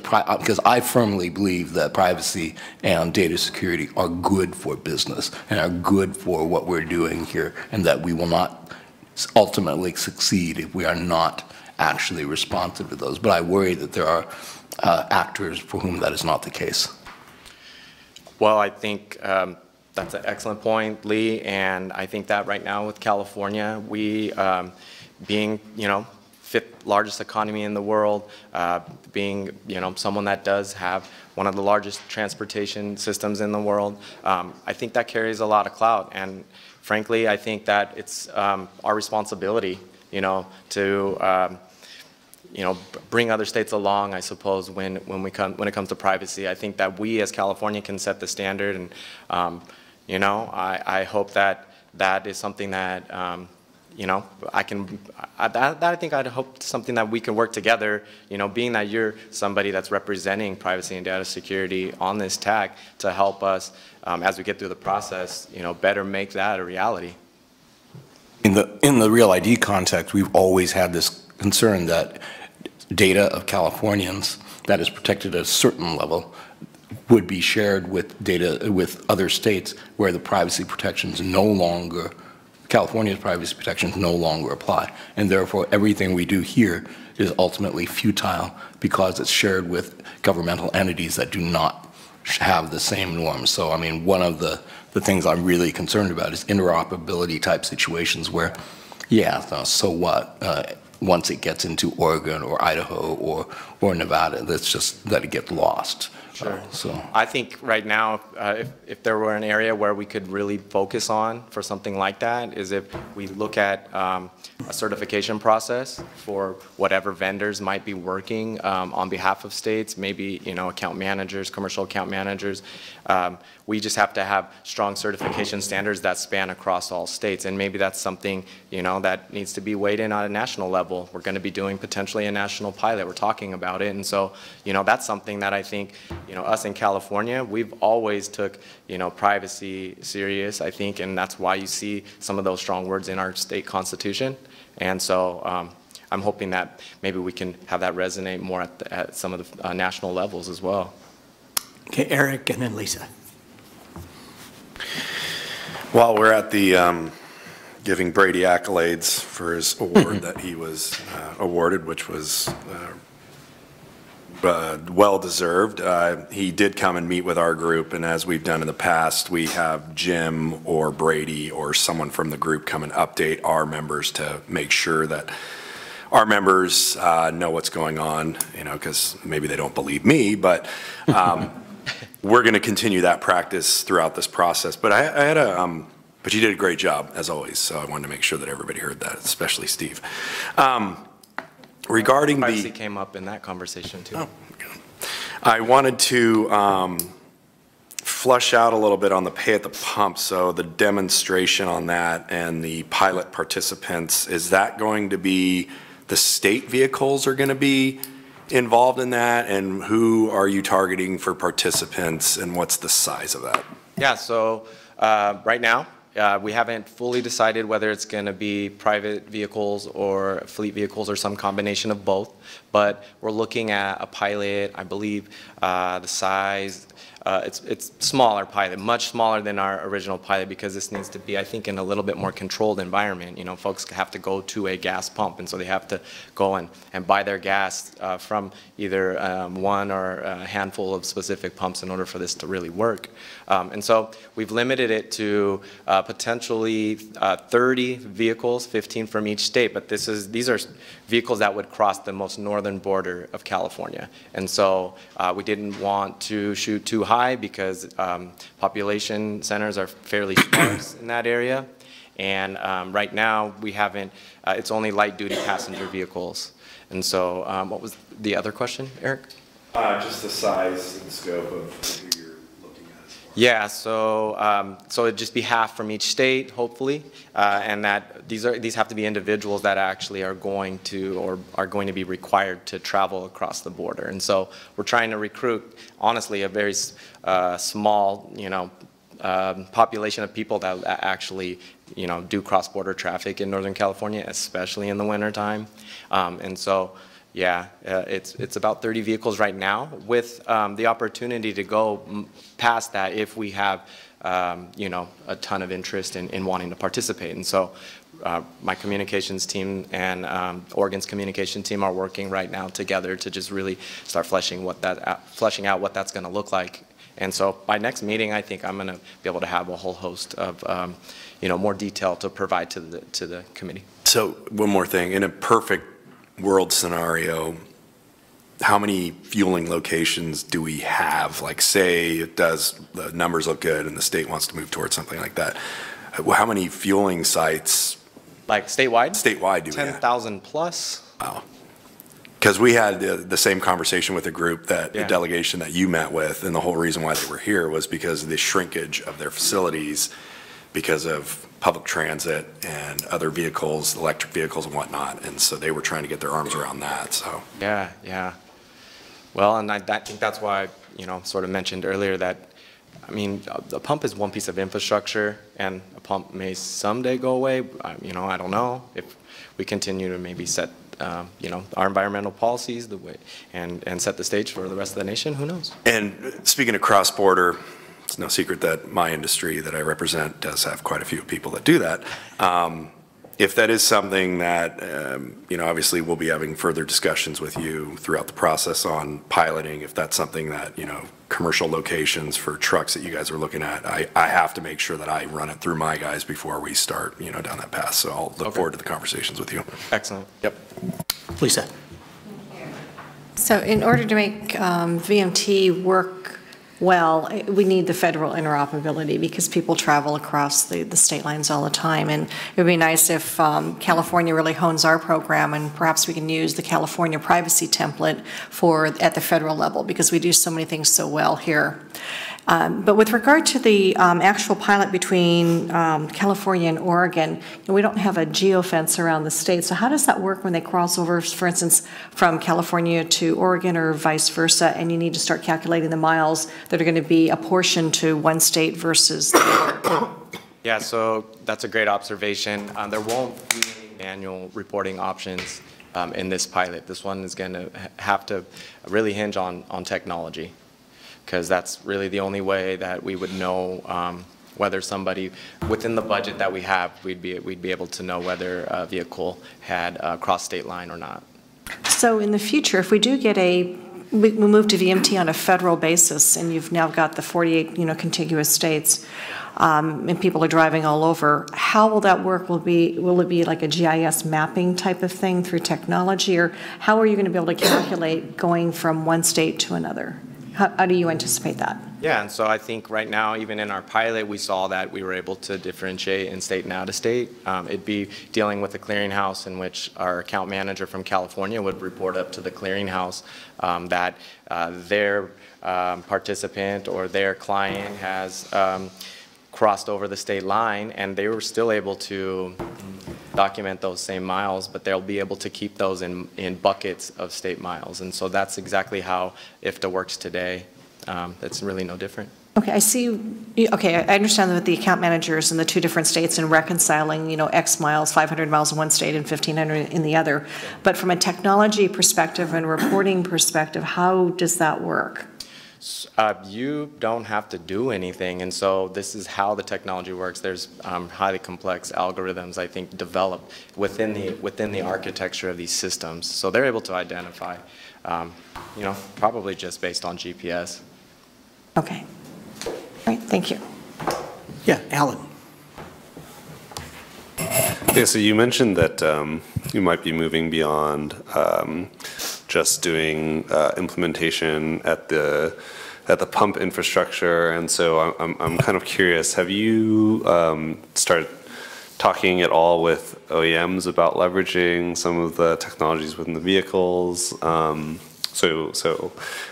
I firmly believe that privacy and data security are good for business and are good for what we're doing here, and that we will not ultimately succeed if we are not actually responsive to those. But I worry that there are actors for whom that is not the case. Well, I think that's an excellent point, Lee, and I think that right now with California, we being, 5th largest economy in the world, being, someone that does have one of the largest transportation systems in the world, I think that carries a lot of clout, and frankly, I think that it's our responsibility, to bring other states along, I suppose, when it comes to privacy. I think that we as California can set the standard, and I hope that is something that I think I'd hope something that we can work together, being that you're somebody that's representing privacy and data security on this TAC, to help us as we get through the process, better make that a reality. In the Real ID context, we've always had this concern that data of Californians that is protected at a certain level would be shared with data with other states where the privacy protections no longer California's privacy protections no longer apply. And therefore, everything we do here is ultimately futile because it's shared with governmental entities that do not have the same norms. So, I mean, one of the things I'm really concerned about is interoperability type situations where, yeah, so what? Once it gets into Oregon or Idaho or Nevada, that's just that it gets lost. Sure. So I think right now, if there were an area where we could really focus on for something like that, is if we look at a certification process for whatever vendors might be working on behalf of states, maybe, you know, account managers, commercial account managers. We just have to have strong certification standards that span across all states, and maybe that's something, you know, that needs to be weighed in on a national level. We're going to be doing potentially a national pilot. We're talking about it, and so, you know, that's something that I think, you know, us in California, we've always took, you know, privacy serious, I think, and that's why you see some of those strong words in our state constitution. And so I'm hoping that maybe we can have that resonate more at some of the national levels as well. Okay, Eric, and then Lisa. While we're at the giving Brady accolades for his award that he was awarded, which was well-deserved. He did come and meet with our group, and as we've done in the past, we have Jim or Brady or someone from the group come and update our members to make sure that our members know what's going on, you know, because maybe they don't believe me, but we're going to continue that practice throughout this process. But but you did a great job, as always, so I wanted to make sure that everybody heard that, especially Steve. Regarding privacy came up in that conversation too. Oh, I wanted to flush out a little bit on the pay at the pump. So the demonstration on that and the pilot participants, is that going to be the state vehicles are going to be involved in that, and who are you targeting for participants, and what's the size of that? Yeah, so right now, we haven't fully decided whether it's going to be private vehicles or fleet vehicles or some combination of both, but we're looking at a pilot. I believe the size, it's smaller pilot, much smaller than our original pilot, because this needs to be, I think, in a little bit more controlled environment. You know, folks have to go to a gas pump, and so they have to go and buy their gas from either one or a handful of specific pumps in order for this to really work. And so we've limited it to potentially 30 vehicles, 15 from each state, but these are vehicles that would cross the most northern border of California. And so we didn't want to shoot too high because population centers are fairly sparse in that area. And right now we haven't, it's only light duty passenger vehicles. And so what was the other question, Eric? Just the size and scope of who you're looking at. Yeah, so it'd just be half from each state, hopefully, and that these have to be individuals that actually are going to be required to travel across the border. And so we're trying to recruit, honestly, a very small, you know, population of people that actually, you know, do cross-border traffic in Northern California, especially in the wintertime. And so, yeah, it's about 30 vehicles right now, with the opportunity to go past that if we have, you know, a ton of interest in wanting to participate. And so my communications team and Oregon's communication team are working right now together to just really start fleshing out what that's going to look like. And so by next meeting, I think I'm going to be able to have a whole host of, you know, more detail to provide to the committee. So one more thing, in a perfect world scenario, how many fueling locations do we have? Like, say the numbers look good and the state wants to move towards something like that. How many fueling sites? Like statewide? Statewide do we have? 10,000 plus. Wow. Because we had the same conversation with a group the delegation that you met with, and the whole reason why they were here was because of the shrinkage of their facilities because of public transit and other vehicles, electric vehicles and whatnot, and so they were trying to get their arms around that. So yeah. Well, and I think that's why, you know, sort of mentioned earlier that, I mean, a pump is one piece of infrastructure, and a pump may someday go away. You know, I don't know if we continue to maybe set, you know, our environmental policies the way and set the stage for the rest of the nation. Who knows? And speaking of cross-border, it's no secret that my industry that I represent does have quite a few people that do that. If that is something that, obviously we'll be having further discussions with you throughout the process on piloting, if that's something that, commercial locations for trucks that you guys are looking at, I have to make sure that I run it through my guys before we start, down that path. So I'll look forward to the conversations with you. Excellent. Yep. Lisa. So in order to make VMT work well, we need the federal interoperability because people travel across the state lines all the time. And it would be nice if California really hones our program, and perhaps we can use the California privacy template at the federal level, because we do so many things so well here. But with regard to the actual pilot between California and Oregon, we don't have a geofence around the state. So how does that work when they cross over, for instance, from California to Oregon or vice versa, and you need to start calculating the miles that are going to be apportioned to one state versus the other? Yeah, so that's a great observation. There won't be any manual reporting options in this pilot. This one is going to have to really hinge on technology, because that's really the only way that we would know whether somebody, within the budget that we have, we'd be able to know whether a vehicle had crossed state line or not. So in the future, if we do get we move to VMT on a federal basis, and you've now got the 48, contiguous states, and people are driving all over, how will that work? Will it be like a GIS mapping type of thing through technology, or how are you going to be able to calculate going from one state to another? How do you anticipate that? Yeah, and so I think right now, even in our pilot, we saw that we were able to differentiate in-state and out-of-state. It'd be dealing with a clearinghouse in which our account manager from California would report up to the clearinghouse that their participant or their client has crossed over the state line, and they were still able to document those same miles, but they'll be able to keep those in buckets of state miles. And so that's exactly how IFTA works today. That's really no different. Okay, I see. Okay, I understand that the account managers in the two different states and reconciling, X miles, 500 miles in one state and 1,500 in the other. But from a technology perspective and reporting perspective, how does that work? You don't have to do anything, and so this is how the technology works. There's highly complex algorithms, I think, developed within the architecture of these systems. So they're able to identify, probably just based on GPS. Okay. All right, thank you. Yeah, Alan. Yeah, so you mentioned that you might be moving beyond just doing implementation at the pump infrastructure, and so I'm kind of curious. Have you started talking at all with OEMs about leveraging some of the technologies within the vehicles? So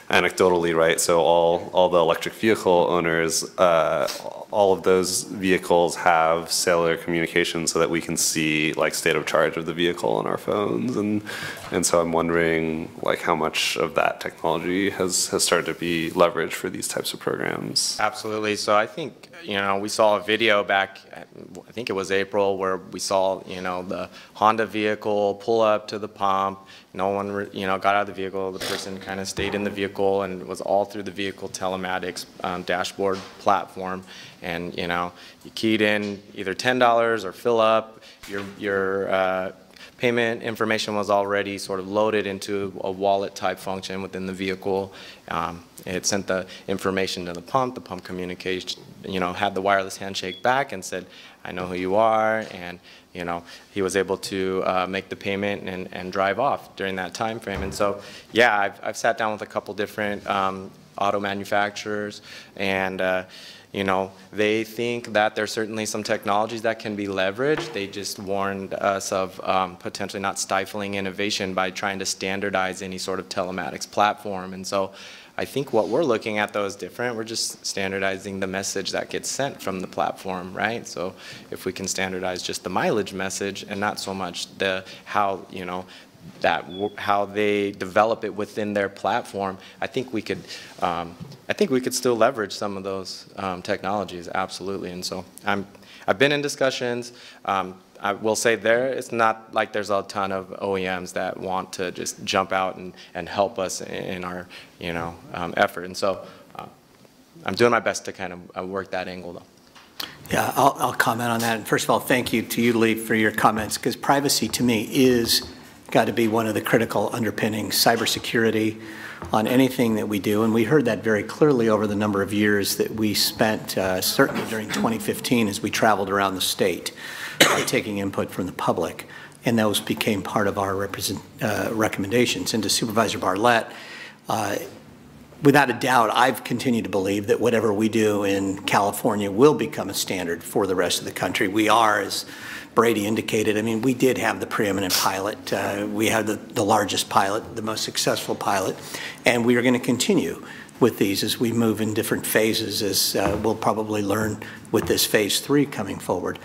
anecdotally, right? So all the electric vehicle owners, all of those vehicles have cellular communication so that we can see like state of charge of the vehicle on our phones, and so I'm wondering like how much of that technology has started to be leveraged for these types of programs. Absolutely. So I think we saw a video back, I think it was April, where we saw the Honda vehicle pull up to the pump. No one got out of the vehicle. The person kind of stayed in the vehicle, and it was all through the vehicle telematics dashboard platform. And you keyed in either $10 or fill up. Your payment information was already sort of loaded into a wallet type function within the vehicle. It sent the information to the pump. The pump communication, had the wireless handshake back and said, "I know who you are," and he was able to make the payment and drive off during that time frame. And so, yeah, I've sat down with a couple different auto manufacturers, and they think that there's certainly some technologies that can be leveraged. They just warned us of potentially not stifling innovation by trying to standardize any sort of telematics platform. And so I think what we're looking at, though, is different. We're just standardizing the message that gets sent from the platform, right? So if we can standardize just the mileage message and not so much the how they develop it within their platform, I think we could still leverage some of those technologies, absolutely. And so I've been in discussions. I will say it's not like there's a ton of OEMs that want to just jump out and help us in our effort. And so I'm doing my best to kind of work that angle, though. Yeah, I'll comment on that. And first of all, thank you to you, Lee, for your comments, because privacy to me is got to be one of the critical underpinnings, cybersecurity on anything that we do. And we heard that very clearly over the number of years that we spent, certainly during 2015 as we traveled around the state, taking input from the public. And those became part of our recommendations. And to Supervisor Bartlett, without a doubt, I've continued to believe that whatever we do in California will become a standard for the rest of the country. We are, as Brady indicated, I mean, we did have the preeminent pilot. We had the largest pilot, the most successful pilot, and we are going to continue with these as we move in different phases, as we'll probably learn with this phase 3 coming forward.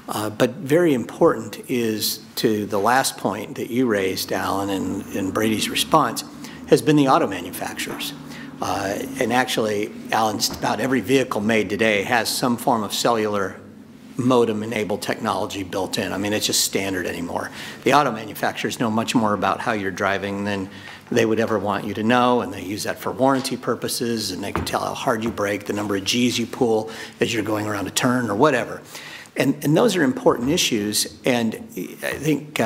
But very important is, to the last point that you raised, Alan, and Brady's response, has been the auto manufacturers. And actually, Alan, just about every vehicle made today has some form of cellular modem-enabled technology built in. I mean, it's just standard anymore. The auto manufacturers know much more about how you're driving than they would ever want you to know, and they use that for warranty purposes, and they can tell how hard you brake, the number of G's you pull as you're going around a turn or whatever. And those are important issues, and I think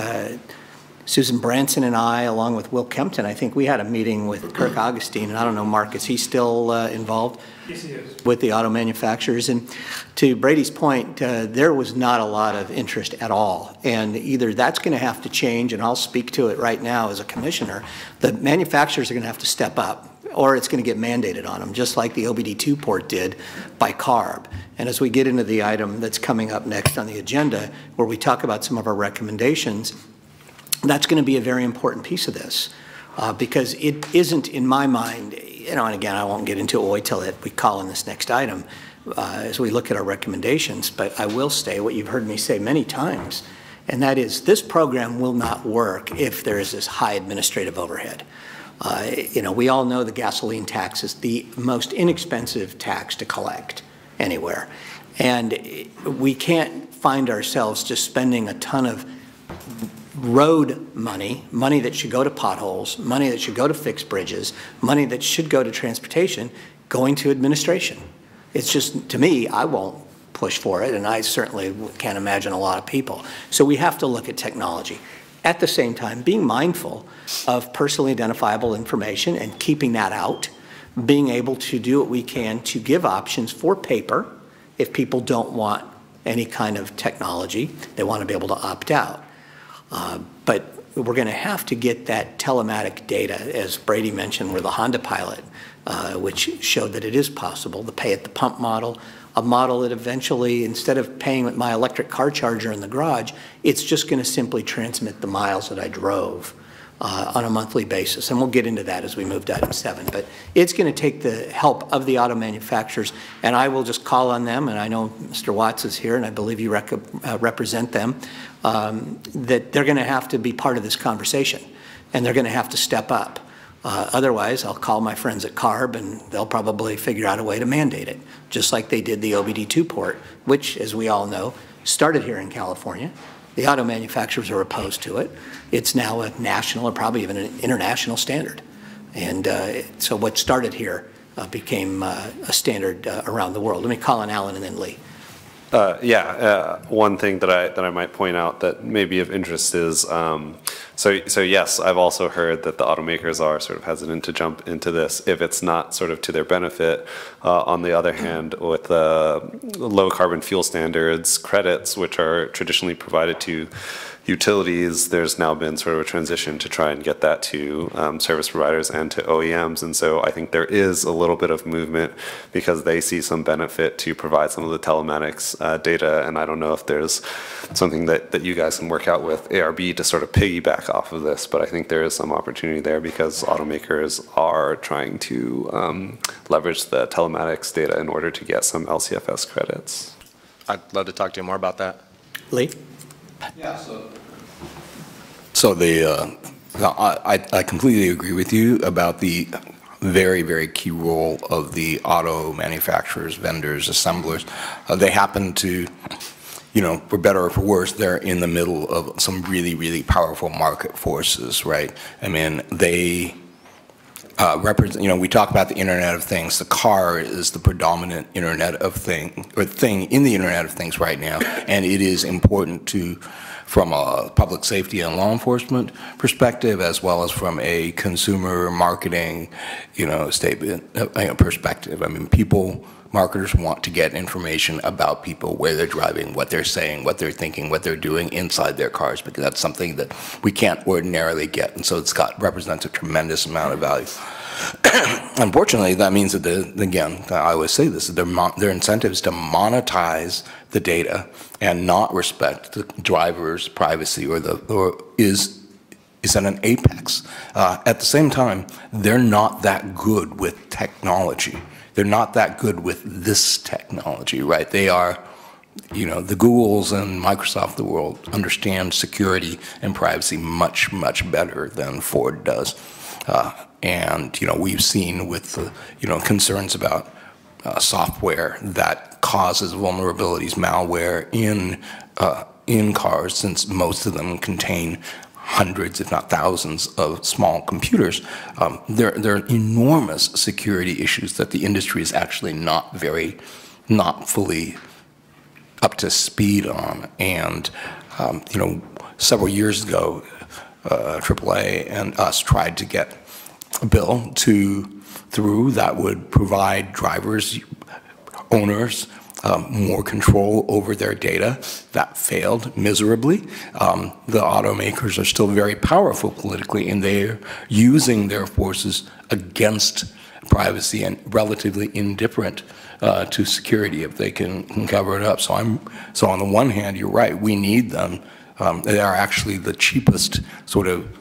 Susan Branson and I, along with Will Kempton, I think we had a meeting with Kirk Augustine, and I don't know, Mark, is he still involved? Yes, he is. With the auto manufacturers. And to Brady's point, there was not a lot of interest at all. And either that's going to have to change, and I'll speak to it right now as a commissioner, the manufacturers are going to have to step up, or it's going to get mandated on them, just like the OBD2 port did by CARB. And as we get into the item that's coming up next on the agenda, where we talk about some of our recommendations, that's going to be a very important piece of this, because it isn't, in my mind, you know, and again, I won't get into it, wait till we call in this next item as we look at our recommendations, but I will say what you've heard me say many times, and that is this program will not work if there is this high administrative overhead. You know, we all know the gasoline tax is the most inexpensive tax to collect anywhere, and we can't find ourselves just spending a ton of road money that should go to potholes, money that should go to fix bridges, money that should go to transportation, going to administration. It's just, to me, I won't push for it, and I certainly can't imagine a lot of people. So we have to look at technology. At the same time, being mindful of personally identifiable information and keeping that out, being able to do what we can to give options for paper if people don't want any kind of technology, they want to be able to opt out. But we're going to have to get that telematic data, as Brady mentioned, with the Honda Pilot, which showed that it is possible, the pay-at-the-pump model, a model that eventually, instead of paying with my electric car charger in the garage, it's just going to simply transmit the miles that I drove on a monthly basis. And we'll get into that as we move to item 7. But it's going to take the help of the auto manufacturers, and I will just call on them, and I know Mr. Watts is here, and I believe you represent them, that they're going to have to be part of this conversation, and they're going to have to step up. Otherwise, I'll call my friends at CARB, and they'll probably figure out a way to mandate it, just like they did the OBD2 port, which, as we all know, started here in California. The auto manufacturers are opposed to it. It's now a national or probably even an international standard. And so what started here became a standard around the world. Let me call on Alan and then Lee. One thing that I might point out that may be of interest is, so yes, I've also heard that the automakers are sort of hesitant to jump into this if it's not sort of to their benefit. On the other hand, with low carbon fuel standards credits, which are traditionally provided to utilities, there's now been sort of a transition to try and get that to service providers and to OEMs. And so I think there is a little bit of movement because they see some benefit to provide some of the telematics data. And I don't know if there's something that you guys can work out with ARB to sort of piggyback off of this, but I think there is some opportunity there because automakers are trying to leverage the telematics data in order to get some LCFS credits. I'd love to talk to you more about that. Lee? Yeah, I completely agree with you about the very, very key role of the auto manufacturers, vendors, assemblers. They happen to, you know, for better or for worse, they're in the middle of some really, really powerful market forces, right? I mean, we talk about the Internet of Things. The car is the predominant Internet of thing in the Internet of Things right now, and it is important from a public safety and law enforcement perspective, as well as from a consumer marketing, statement perspective. I mean, marketers want to get information about people, where they're driving, what they're saying, what they're thinking, what they're doing inside their cars, because that's something that we can't ordinarily get, and so represents a tremendous amount of value. Unfortunately, that means that, again, I always say this, their incentive is to monetize the data and not respect the driver's privacy or is at an apex. At the same time, they're not that good with technology. They're not that good with this technology, right? They are, the Googles and Microsoft of the world understand security and privacy much, much better than Ford does. And we've seen with the, concerns about software that causes vulnerabilities, malware in cars, since most of them contain hundreds, if not thousands, of small computers. There are enormous security issues that the industry is actually not fully up to speed on. And several years ago, AAA and us tried to get a bill through that would provide drivers, owners, more control over their data. That failed miserably. The automakers are still very powerful politically, and they're using their forces against privacy and relatively indifferent to security if they can cover it up. So on the one hand, you're right, we need them. They are actually the cheapest sort of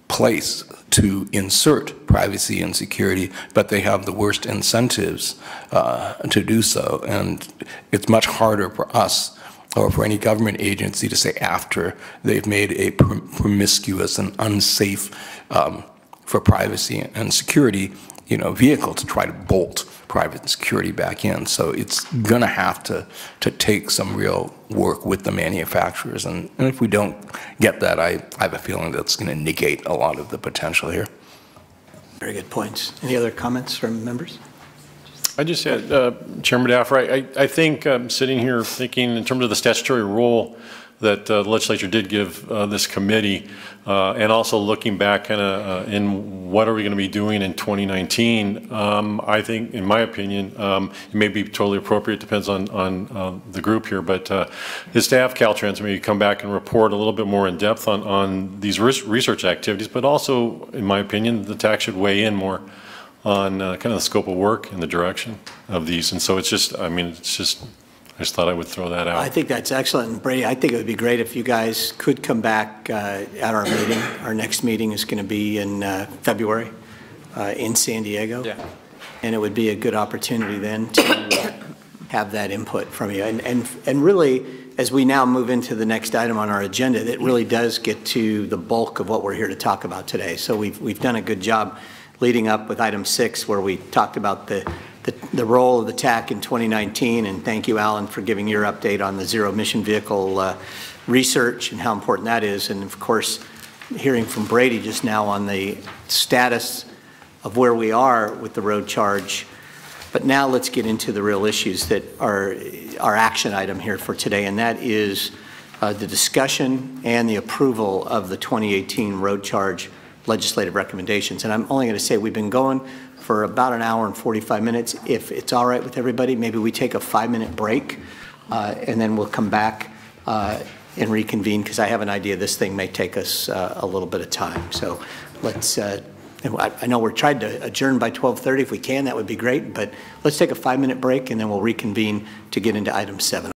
place to insert privacy and security, but they have the worst incentives to do so. And it's much harder for us or for any government agency to say after they've made a promiscuous and unsafe for privacy and security vehicle to try to bolt private security back in. So it's going to have to take some real work with the manufacturers. And if we don't get that, I have a feeling that's going to negate a lot of the potential here. Very good points. Any other comments from members? I just had, Chairman Daffer, I think sitting here thinking in terms of the statutory role that the legislature did give this committee, and also looking back kind of in what are we going to be doing in 2019, I think, in my opinion, it may be totally appropriate, depends on the group here, but his staff, Caltrans, maybe come back and report a little bit more in depth on these research activities, but also, in my opinion, the TAC should weigh in more on kind of the scope of work and the direction of these. And so it's just, I just thought I would throw that out. I think that's excellent. And Brady, I think it would be great if you guys could come back at our meeting. Our next meeting is going to be in February in San Diego. Yeah. And it would be a good opportunity then to have that input from you. And really, as we now move into the next item on our agenda, it really does get to the bulk of what we're here to talk about today. So we've done a good job leading up with item 6, where we talked about the role of the TAC in 2019, and thank you, Alan, for giving your update on the zero-emission vehicle research and how important that is, and of course, hearing from Brady just now on the status of where we are with the road charge. But now let's get into the real issues that are our action item here for today, and that is the discussion and the approval of the 2018 road charge legislative recommendations. And I'm only going to say we've been going for about an hour and 45 minutes. If it's all right with everybody, maybe we take a 5-minute break and then we'll come back and reconvene, because I have an idea this thing may take us a little bit of time. So let's, I know we're trying to adjourn by 12:30. If we can, that would be great, but let's take a 5-minute break and then we'll reconvene to get into item 7.